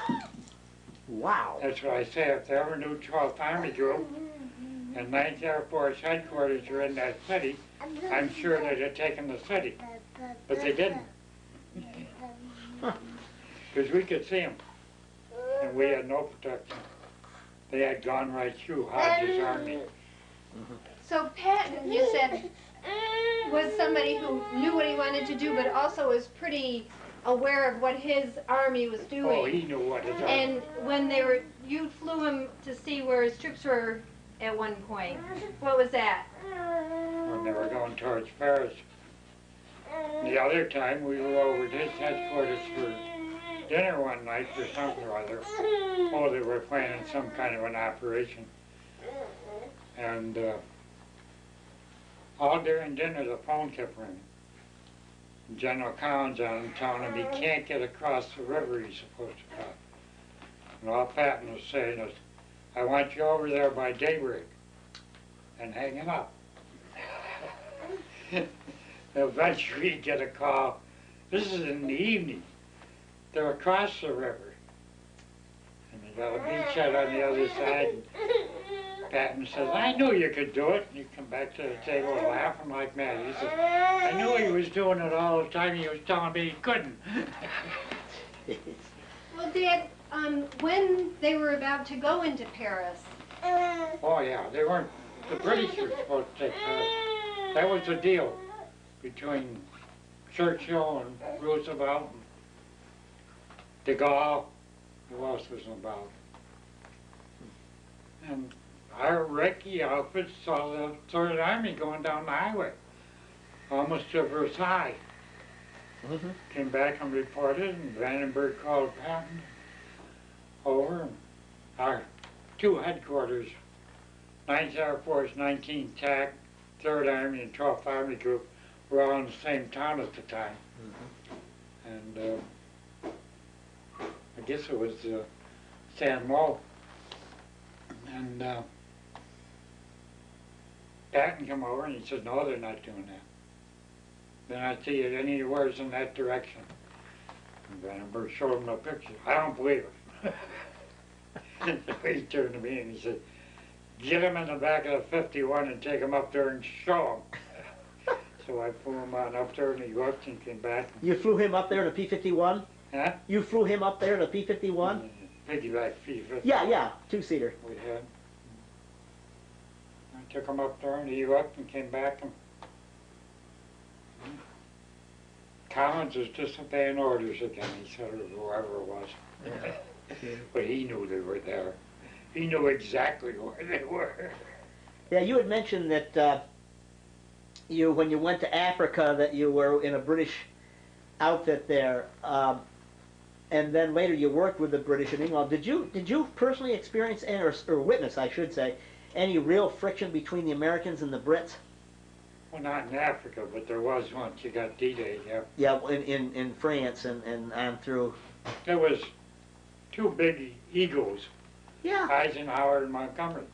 Wow. That's what I say, if they ever knew 12th Army Group and 9th Air Force headquarters were in that city, I'm sure they'd have taken the city. But they didn't. Because we could see them, and we had no protection. They had gone right through Hodge's army. So Patton, you said, was somebody who knew what he wanted to do, but also was pretty aware of what his army was doing. Oh, he knew what his army. And when you flew him to see where his troops were at one point. What was that? When they were going towards Paris. The other time, we were over at his headquarters for dinner one night for something or other. Oh, they were planning some kind of an operation. And all during dinner, the phone kept ringing. General Collins on him telling him he can't get across the river he's supposed to cross. And all Patton was saying is, I want you over there by daybreak, and hanging up. Eventually you get a call. This is in the evening. They're across the river. And they got a beachhead on the other side. And Patton says, I knew you could do it. And you come back to the table laughing like mad. He says, I knew he was doing it all the time. He was telling me he couldn't. Well, Dad, when they were about to go into Paris. Oh yeah, they weren't, the British were supposed to take Paris. That was the deal between Churchill and Roosevelt and de Gaulle. Who else was involved? And our recce outfit saw the Third Army going down the highway, almost to Versailles. Came back and reported, and Vandenberg called Patton over, and our two headquarters, 9th Air Force, 19th TAC, 3rd Army, and 12th Army Group, were all in the same town at the time. And I guess it was San Mo. And Patton came over and he said, no, they're not doing that. Then I see it anywhere in that direction. And Vandenberg showed him a picture. I don't believe it. So he turned to me and he said, get him in the back of the 51 and take him up there and show him. So I flew him on up there and he looked and came back. You flew him up there in a P-51? Huh? You flew him up there in a P-51? Piggyback P-50. Yeah, yeah, two-seater. We had. I took him up there and he looked and came back and Collins was just obeying orders again, he said, or whoever it was. But he knew they were there. He knew exactly where they were. Yeah, you had mentioned that when you went to Africa, that you were in a British outfit there, and then later you worked with the British in England. Did you personally experience or witness, I should say, any real friction between the Americans and the Brits? Well, not in Africa, but there was once. You got D-Day, yeah. Yeah, in France and on through. There was two big egos, Yeah. Eisenhower and Montgomery.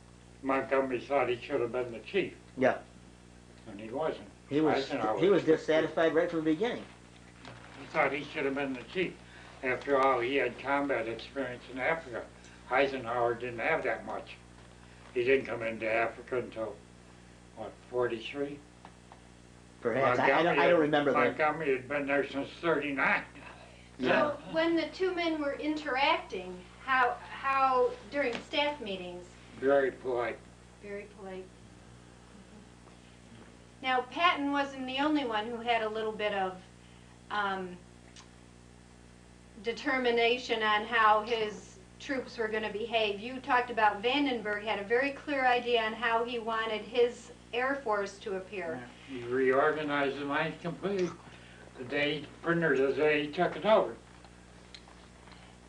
Montgomery thought he should have been the chief. Yeah. And he wasn't. He was dissatisfied right from the beginning. He thought he should have been the chief. After all, he had combat experience in Africa. Eisenhower didn't have that much. He didn't come into Africa until, what, 43? Perhaps. I don't remember that. Montgomery had been there since 39. Yeah. So when the two men were interacting, how during staff meetings? Very polite. Very polite. Now, Patton wasn't the only one who had a little bit of determination on how his troops were going to behave. You talked about Vandenberg had a very clear idea on how he wanted his Air Force to appear. He reorganized the mines completely the day he took it over.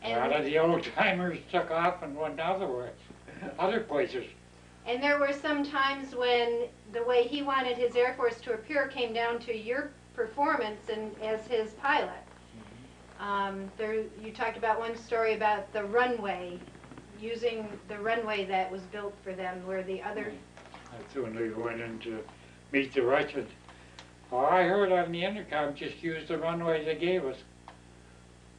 A lot of the old timers took off and went other places. And there were some times when the way he wanted his Air Force to appear came down to your performance as his pilot. You talked about one story about the runway, using the runway that was built for them, where the other... That's when we went in to meet the Russians. All I heard on the intercom, just use the runway they gave us.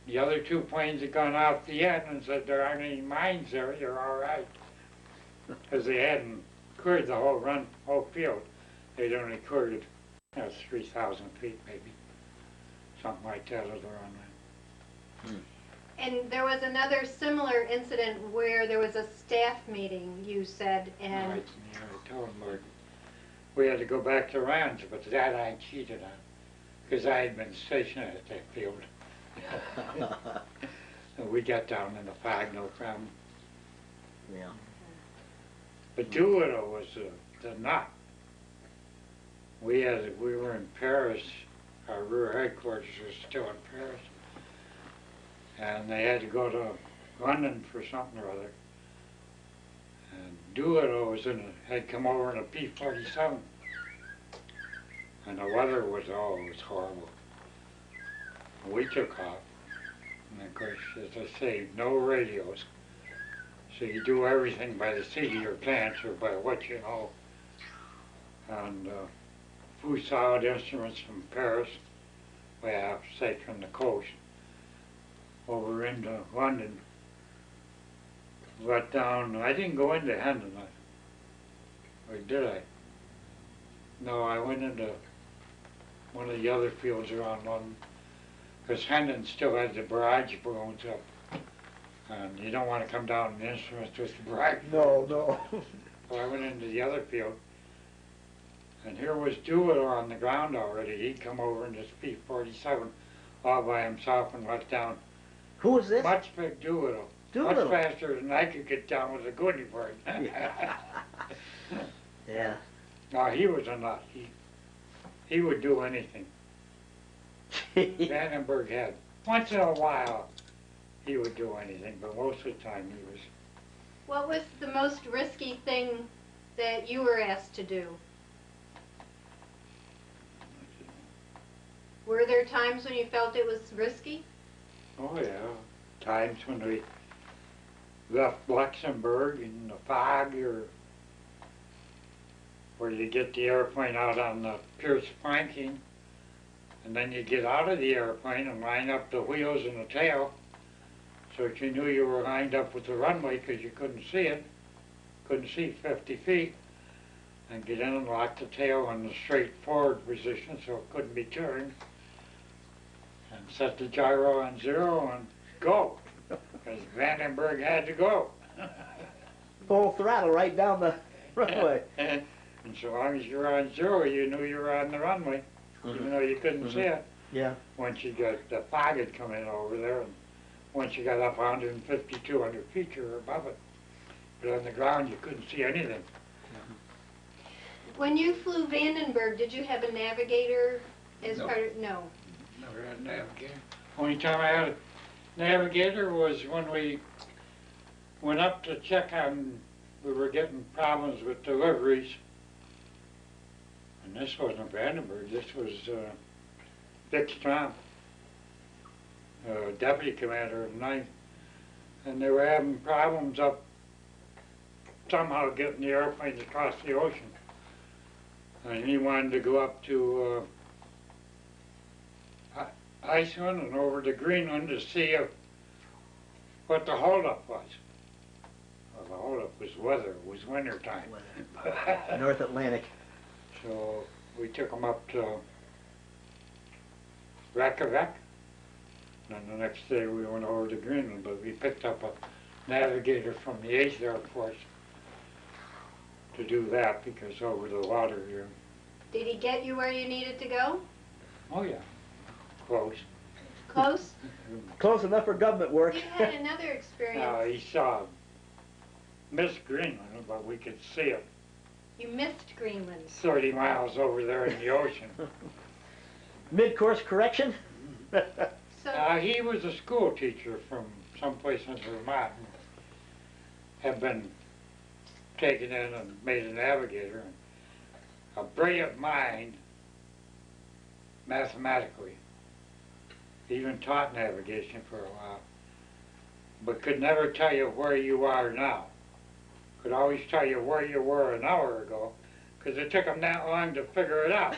The other two planes had gone off the end and said there aren't any mines there, you're all right. Because they hadn't cleared the whole field. They'd only cleared 3,000 feet maybe. Something like that of the runway. And there was another similar incident where there was a staff meeting, you said, and... Right, yeah, I told them we had to go back to Rans, but that I cheated on. Because I had been stationed at that field. And we got down in the fog, no problem. Yeah. But Doolittle was the nut. We were in Paris. Our rear headquarters was still in Paris. And they had to go to London for something or other. And Doolittle had come over in a P-47. And the weather was horrible. And we took off. And of course, as I say, no radios. So you do everything by the seat of your pants or by what you know. And flew solid instruments from Paris, well, say from the coast, over into London. Let down, I didn't go into Hendon, or did I? No, I went into one of the other fields around London, because Hendon still had the barrage balloons up. And you don't want to come down in the instruments with the barrage. No. So I went into the other field, and here was Doolittle on the ground already. He'd come over in this P-47 all by himself and let down. Who was this? Much big Doolittle. Doolittle. Much faster than I could get down with a goodie bird. Yeah. No, he was a nut. He would do anything. Vandenberg had. Once in a while, he would do anything, but most of the time he was. What was the most risky thing that you were asked to do? Were there times when you felt it was risky? Oh yeah, times when we left Luxembourg in the fog, or where you get the airplane out on the Pierce flanking, And then you get out of the airplane and line up the wheels and the tail so that you knew you were lined up with the runway because you couldn't see it. Couldn't see 50 feet. And get in and lock the tail in the straight forward position so it couldn't be turned. And set the gyro on 0 and go. Because Vandenberg had to go. Full throttle right down the runway. And so long as you were on 0, you knew you were on the runway, even though you couldn't see it. Yeah. Once you got, the fog had come in over there, and once you got up 150, 200 feet, you were above it. But on the ground, you couldn't see anything. When you flew Vandenberg, did you have a navigator as No. part of, no? Never had a navigator. Only time I had a navigator was when we went up to check on, we were getting problems with deliveries. And this wasn't Vandenberg, this was Dick Strom, deputy commander of 9th. And they were having problems up somehow getting the airplanes across the ocean. And he wanted to go up to Iceland and over to Greenland to see what the holdup was. Well, the holdup was weather, it was winter time. North Atlantic. So we took him up to Reykjavik, and then the next day we went over to Greenland, but we picked up a navigator from the 8th Air Force to do that because over the water here. Did he get you where you needed to go? Oh yeah, close. Close? Close enough for government work. You had another experience. Now he saw missed Greenland, but we could see it You missed Greenland. 30 miles over there in the ocean. Mid-course correction? So, He was a school teacher from someplace in Vermont. Had been taken in and made a navigator. A brilliant mind, mathematically. He even taught navigation for a while. But could never tell you where you are now. Could always tell you where you were an hour ago, because it took him that long to figure it out.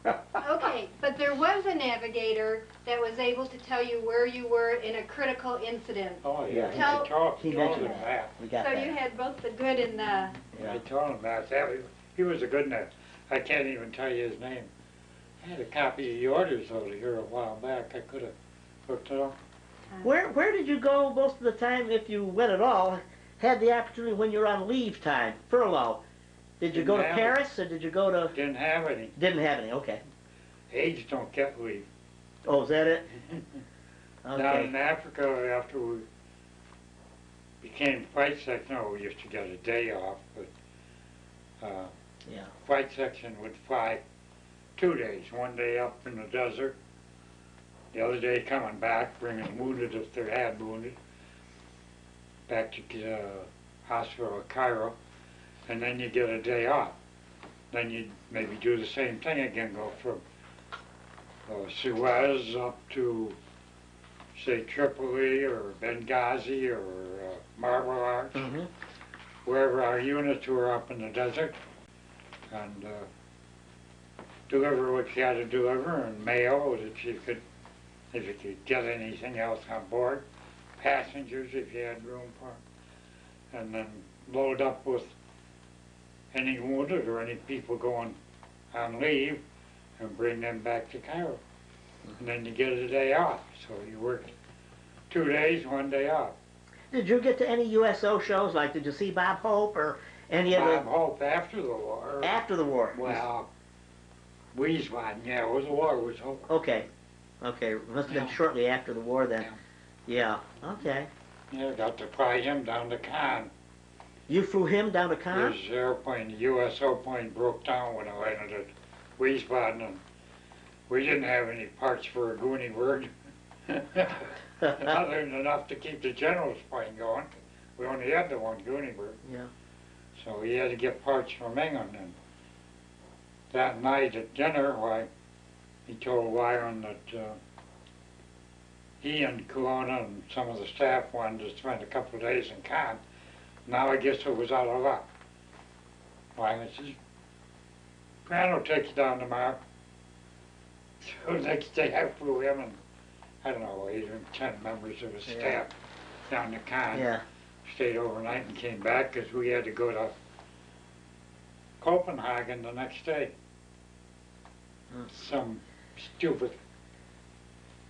okay, but there was a navigator that was able to tell you where you were in a critical incident. Oh yeah, Tell- He told mentioned him that. We got So that. you had both the good and the... I told him that. He was a good man. I can't even tell you his name. I had a copy of the orders over here a while back. I could have looked it up. Where did you go most of the time, if you went at all, had the opportunity when you were on leave time, furlough? Did you go to Didn't have it. Paris, or did you go to... Didn't have any. Didn't have any, okay. Age don't get leave. Oh, is that it? Down Okay. in Africa, after we became flight section, we used to get a day off, but Yeah. flight section would fly 2 days. 1 day up in the desert, the other day coming back, bringing wounded if they had wounded, back to the hospital at Cairo, and then you get a day off. Then you'd maybe do the same thing again, go from Suez up to, say, Tripoli or Benghazi or Marble Arch, Mm-hmm. wherever our units were up in the desert, and deliver what you had to deliver, and mail that you could, if you could get anything else on board, passengers if you had room for 'em, and then load up with any wounded or any people going on leave and bring them back to Cairo. And then you get a day off, so you work 2 days, 1 day off. Did you get to any USO shows? Like, did you see Bob Hope or any of Bob the... Hope after the war. After the war? Well, Wiesbaden, yeah, it was the war was over. Okay. Okay, must have been Yeah. shortly after the war then. Yeah. Yeah, okay. Yeah, got to fly him down to Cannes. You flew him down to Cannes? His airplane, the USO plane, broke down when I landed at Wiesbaden, and we didn't have any parts for a Goonie bird. Other than enough to keep the general's plane going. We only had the one Goonie bird. Yeah. So he had to get parts from England. And that night at dinner, why, he told Wyron that he and Kelowna and some of the staff wanted to spend a couple of days in Cannes. Now I guess it was out of luck. Why, I says, Fran will take you down tomorrow. So next day I flew him and, I don't know, 8 or 10 members of his staff down to Con. Yeah. Stayed overnight and came back because we had to go to Copenhagen the next day. Some stupid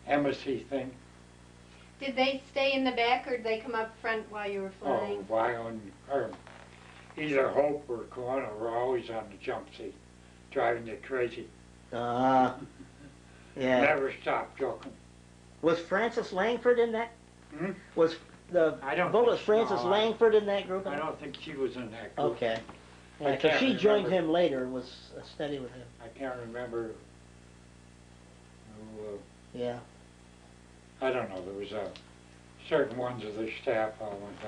embassy thing. Did they stay in the back or did they come up front while you were Oh, flying? or either Hope or Corona were always on the jump seat, driving you crazy. Yeah. Never stopped joking. Was Frances Langford in that? Hmm? Was the I don't vote think of Frances so. Langford in that group? I don't think she was in that group. Okay. I Yeah, because can't she joined remember. him later, was steady with him. I can't remember. Who, Yeah. I don't know. There was certain ones of the staff all went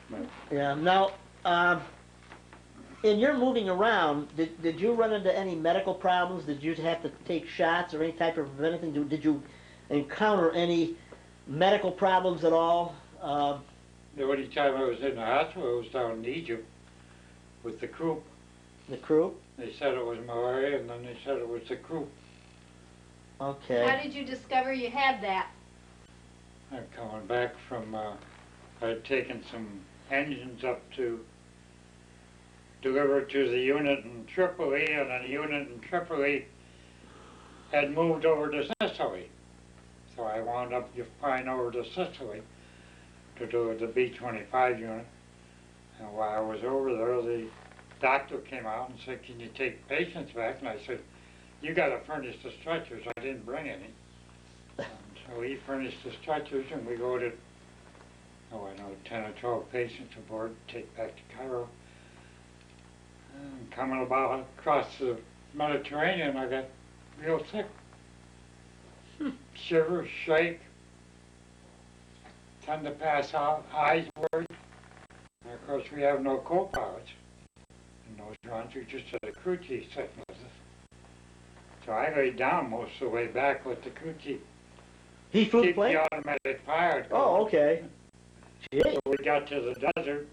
down. Yeah. Now, in your moving around, did you run into any medical problems? Did you have to take shots or any type of anything? Did you encounter any medical problems at all? The only time I was in the hospital was down in Egypt with the croup. The crew? They said it was malaria, and then they said it was the croup. Okay. How did you discover you had that? I'm coming back from, I had taken some engines up to deliver to the unit in Tripoli, and the unit in Tripoli had moved over to Sicily. So I wound up just flying over to Sicily to do the B-25 unit. And while I was over there, the doctor came out and said, "Can you take patients back?" And I said, "You got to furnish the stretchers. I didn't bring any." And so he furnished the stretchers, and we loaded, 10 or 12 patients aboard, take back to Cairo. And coming about across the Mediterranean, I got real sick. Shiver, shake, tend to pass out, eyes worried. And of course, we have no co-pilots in those runs. We just had a crew chief sitting with us. So I laid down most of the way back with the crew chief. He flew the Keep plane? the automatic pilot going. Oh, okay. Gee. So we got to the desert.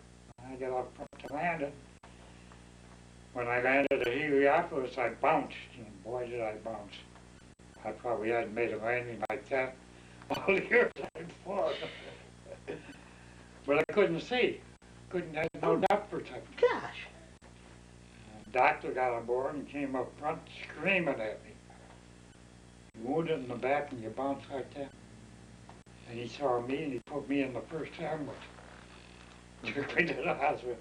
I got up front to land it. When I landed at Heliopolis, I bounced, and boy did I bounce. I probably hadn't made a landing like that all the years I'd flown. But I couldn't see. Had no depth perception. Gosh. The doctor got on board and came up front screaming at me. Wounded in the back and you bounce like that. And he saw me and he put me in the first ambulance. Took me to the hospital.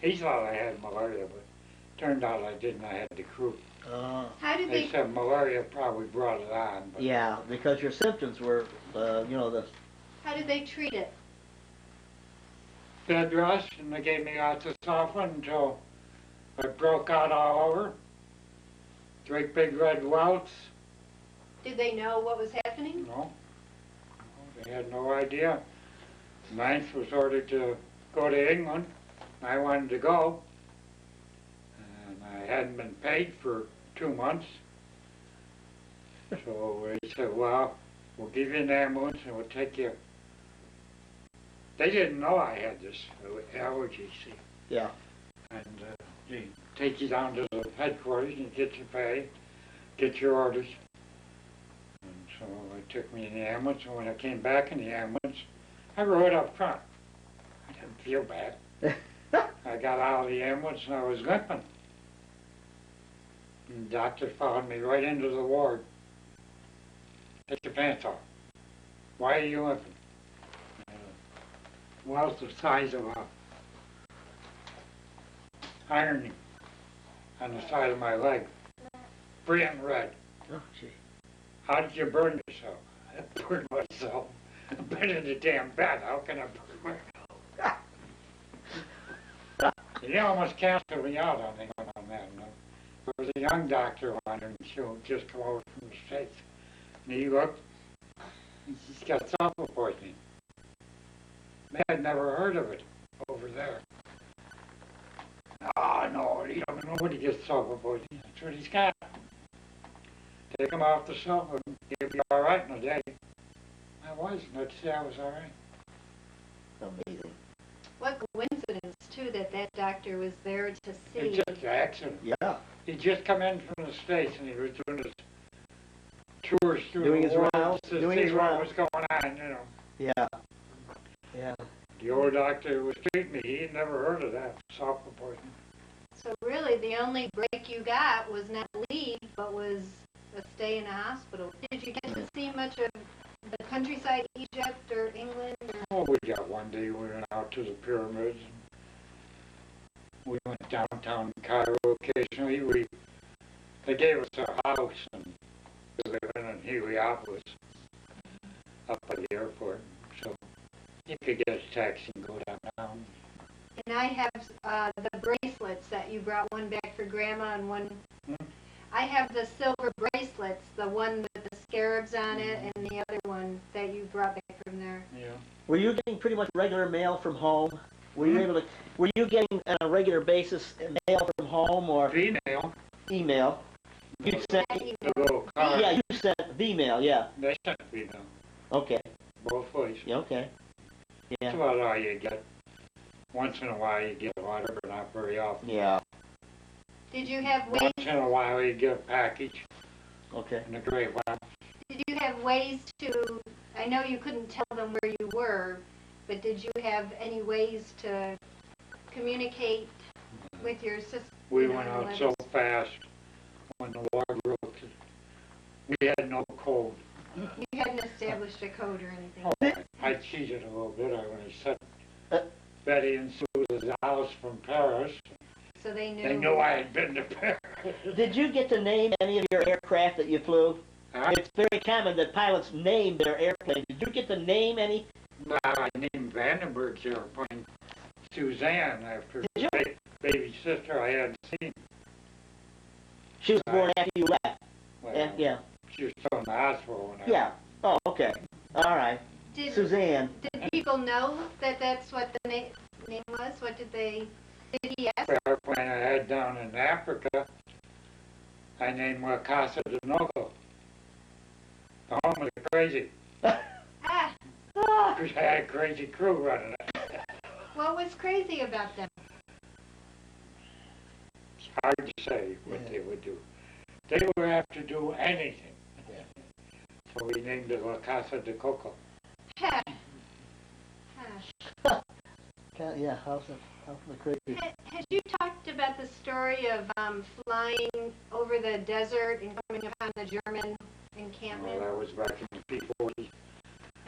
He thought I had malaria, but turned out I didn't. I had the croup. How did They they? said malaria probably brought it on. But Yeah, because your symptoms were, the... How did they treat it? bed rest, and they gave me lots of Sulfa until I broke out all over. Great big red welts. Did they know what was happening? No, they had no idea. Ninth was ordered to go to England. I wanted to go, and I hadn't been paid for 2 months. So they said, "Well, we'll give you an ambulance and we'll take you." They didn't know I had this allergy, see. Yeah. And they take you down to the headquarters and get your pay, get your orders. And so they took me in the ambulance, and when I came back in the ambulance, I rode up front. I didn't feel bad. I got out of the ambulance and I was limping. And the doctor followed me right into the ward. "Take your pants off. Why are you limping?" Well, it's the size of a ironing on the side of my leg. Bright red. Oh, gee. "How did you burn yourself?" "I burned myself. I've been in the damn bed. How can I burn myself?" He almost canceled me out on that. No? There was a young doctor on there, and she'll just come over from the States. And he looked, and he's got sulfur poisoning. They had never heard of it over there. "Oh, no, nobody gets sulfur poisoning. That's what he's got. Take him off the sulfur, he'll be all right in a day." I was, and I'd say I was all right. Amazing. What coincidence, too, that that doctor was there to see. It's just an accident. Yeah. He just come in from the States and he was doing his tours through Doing the his world rounds, to doing see his what rounds. was going on, you know. Yeah. Yeah. The old doctor who was treating me, he had never heard of that, sulfur poisoning. So really, the only break you got was not leave, but was a stay in a hospital. Did you get to see much of the countryside, Egypt or England? Or? Oh, we got one day, we went out to the pyramids. And we went downtown Cairo occasionally. They gave us a house and we live in Heliopolis, up by the airport. So you could get a taxi and go downtown. And I have the bracelets that you brought, one back for Grandma and one. I have the silver bracelets, the one with the scarabs on it, and the other one that you brought back from there. Yeah. Were you getting pretty much regular mail from home? Were you able to? Were you getting on a regular basis mail from home or Female. email? You sent. Email. The little car. Yeah, you sent V-mail. Yeah. They sent female. Okay. Both ways. Yeah. Okay. That's Yeah. about all you get. Once in a while you get a letter, but not very often. Yeah. Did you have ways? Once in a while you get a package Okay. in a great while. Did you have ways to? I know you couldn't tell them where you were, but did you have any ways to communicate with your sister? We went out so fast when the war broke. We had no code. You hadn't established a code or anything. Oh, I cheated a little bit. I when I sent Betty and Sue's house from Paris. So they knew. They knew I had been to Paris. Did you get to name any of your aircraft that you flew? Huh? It's very common that pilots name their airplane. Did you get to name any? I named Vandenberg's airplane Suzanne after Did you? baby sister I hadn't seen. She was born after you left. Well, Yeah. She was still in the hospital when I Yeah. Oh, okay. All right. Did, Suzanne. did people know that that's what the name was? What did they? Did he ask? The airplane I had down in Africa, I named Casa de Nogo. The home of the crazy. Ah, Because I had a crazy crew running it. what was crazy about them? It's hard to say what they would do. They would have to do anything. So we named it La Casa de Coco. Ha. Ha. Yeah. How's the crazy? Had you talked about the story of flying over the desert and coming upon the German encampment? Well, that was back in the P-40s.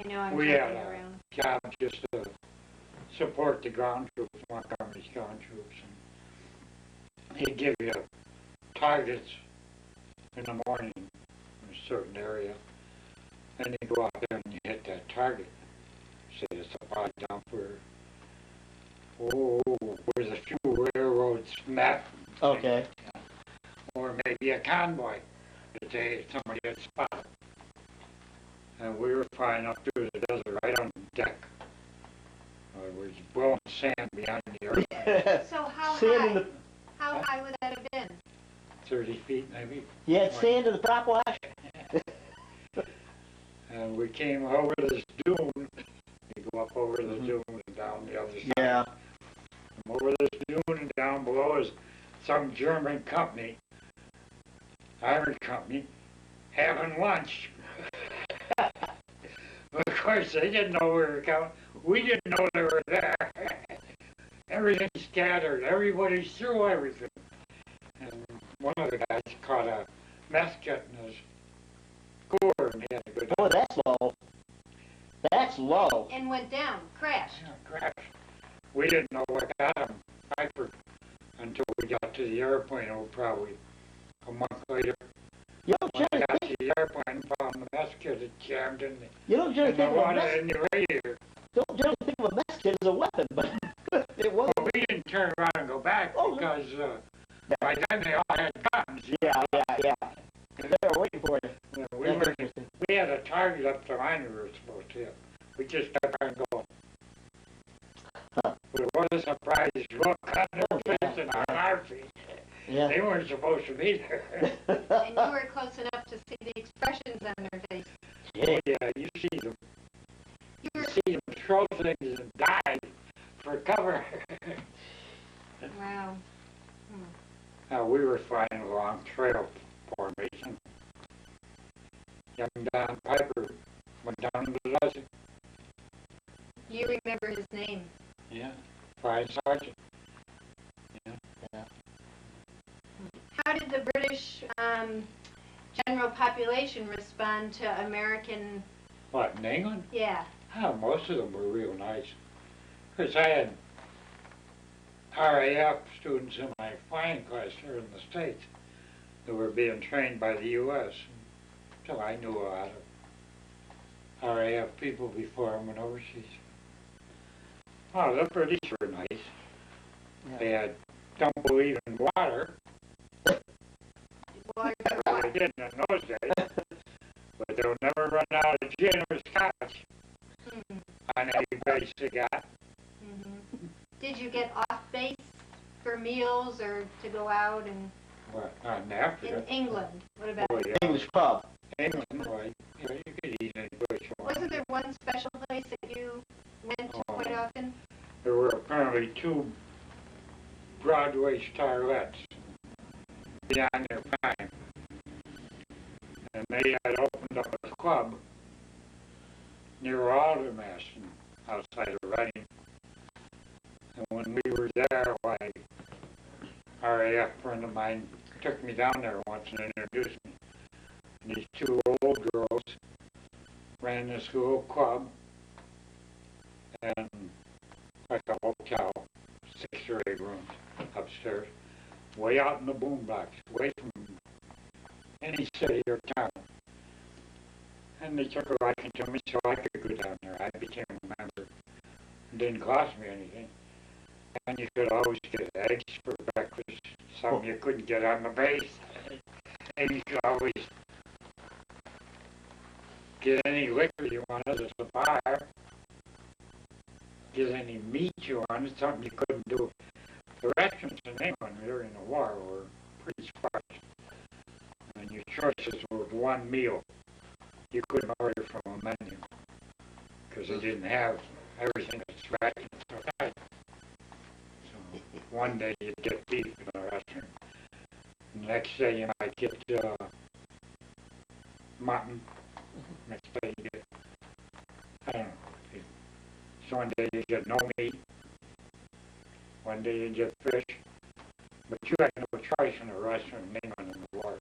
I know I'm We jumping had around. a job just to support the ground troops, Montgomery's ground troops. And he'd give you targets in the morning in a certain area. And you go out there and you hit that target. Say the supply dumper. Where the few railroads met. Okay. Or maybe a convoy that somebody had spotted. And we were flying up through the desert right on the deck. It was blowing sand behind the earth. So how Sand high? in the, How high would that have been? 30 feet maybe. you had sand in the prop wash? And we came over this dune. You go up over the dune and down the other side. Yeah. And over this dune and down below is some German company, iron company, having lunch. Of course, they didn't know we were coming. We didn't know they were there. Everything scattered. Everybody's through everything. And one of the guys caught a mess kit in his core and he had to go Boy, down. that's low. That's low. And went down, crashed. Yeah, crash. We didn't know what got him, Piper, until we got to the airplane. Oh, probably a month later. You don't When I generally got think, to the airplane, found the mess kit had jammed in you don't generally the think of a water mess. in the radiator. Don't generally think of a mess kit as a weapon, but it was. Well, we didn't turn around and go back Oh, no. because by then they all had guns. Yeah. They were waiting for you. You know, That's interesting. we had a target up the line we were supposed to hit. We just kept on going. Huh. But it was a surprise look on their face and on our feet. Yeah. They weren't supposed to be there. And you were close enough to see the expressions on their face. Yeah. Yeah, you see them. You You were, see them throw things and dive for cover. Wow. We were flying along trail formation. Young Don Piper went down to the desert. You remember his name? Yeah, flying sergeant. How did the British general population respond to American? What, in England? Yeah. Oh, most of them were real nice. Because I had RAF students in my flying class here in the States that were being trained by the U.S. So I knew a lot of RAF people before I went overseas. Oh, the British were nice. Yeah. They don't believe in water. Water. Well, they didn't in those days. But they'll never run out of gin or scotch on any base they got. Did you get off base for meals or to go out and What, not in Africa? in England? What about? Well, yeah, English pub. England, well, you could eat any place you want. Wasn't there one special place that you went to quite often? There were apparently 2 Broadway starlets beyond their prime. And they had opened up a club near Aldermaston outside of Reading. And when we were there, my RAF friend of mine took me down there once and introduced me. And these 2 old girls ran this little club and like a hotel, 6 or 8 rooms upstairs, way out in the boondocks, away from any city or town. And they took a liking to me so I could go down there. I became a member. It didn't cost me anything. And you could always get eggs for breakfast, something you couldn't get on the base. And you could always get any liquor you wanted at the bar. Get any meat you wanted, something you couldn't do. The restaurants in England during the war were pretty sparse. And your choices were one meal. You couldn't order from a menu because they didn't have everything that's rationed so tight. So one day you'd get beef in a restaurant. The next day you might get mutton. Next day you get, I don't know. So one day you get no meat. One day you get fish. But you had no choice in a restaurant in England in the war.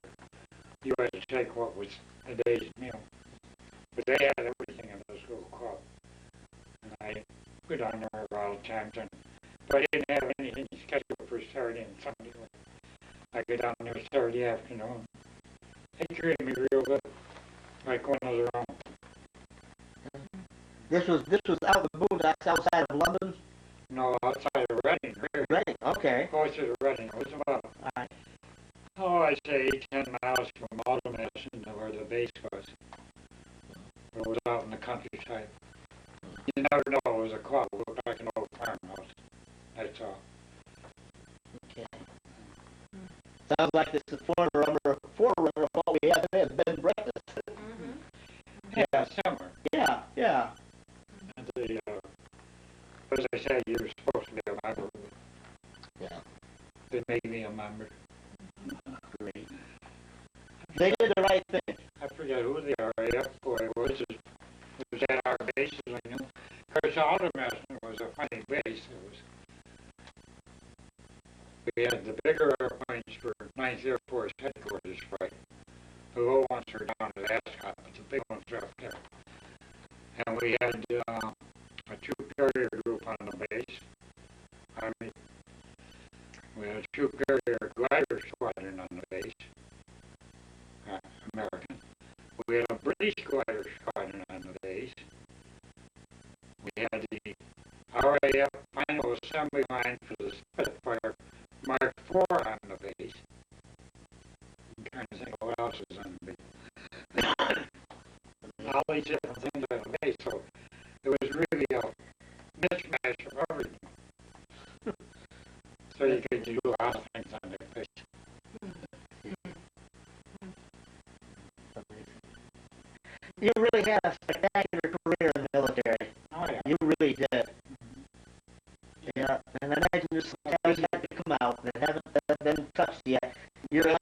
You had to take what was a day's meal. But they had everything in this little club. And I go down there all the time. And if I didn't have anything scheduled for Saturday and Sunday, I go down there Saturday afternoon. They treated me real good, like one of their own. This was out in the boondocks outside of London? No, outside of Reading, really. Reading, okay. Closer to Reading. It was about, I say 10 miles from Aldermaston to where the base was. It was out in the countryside. You never know it was a club. It looked like an old farmhouse. That's all. Okay. Sounds like this is a forerunner of what we have today as bed and breakfast. Yeah, summer. Yeah. And as I said, you were supposed to be a member. Yeah. They made me a member. Great. They did the right thing. I forget who the RAF boy was. It was at our bases, I knew. Of course, Aldermaston was a funny base. We had the bigger airplanes for 9th Air Force headquarters flight. The little ones were down at Ascot, but the big ones were up there. And we had a troop carrier group on the base. Army. We had a troop carrier glider squadron on the base. American. We had a British glider squadron on the base. We had the RAF final assembly line for the Spitfire Mark IV on the base. I'm trying to think of what else is on the base. All these different things on the base, so it was really a mishmash of everything. So you could do a lot of things on the base. You really had a spectacular career in the military. Oh, yeah. You really did. Yeah, and I imagine you had to come out that haven't been touched yet. You're going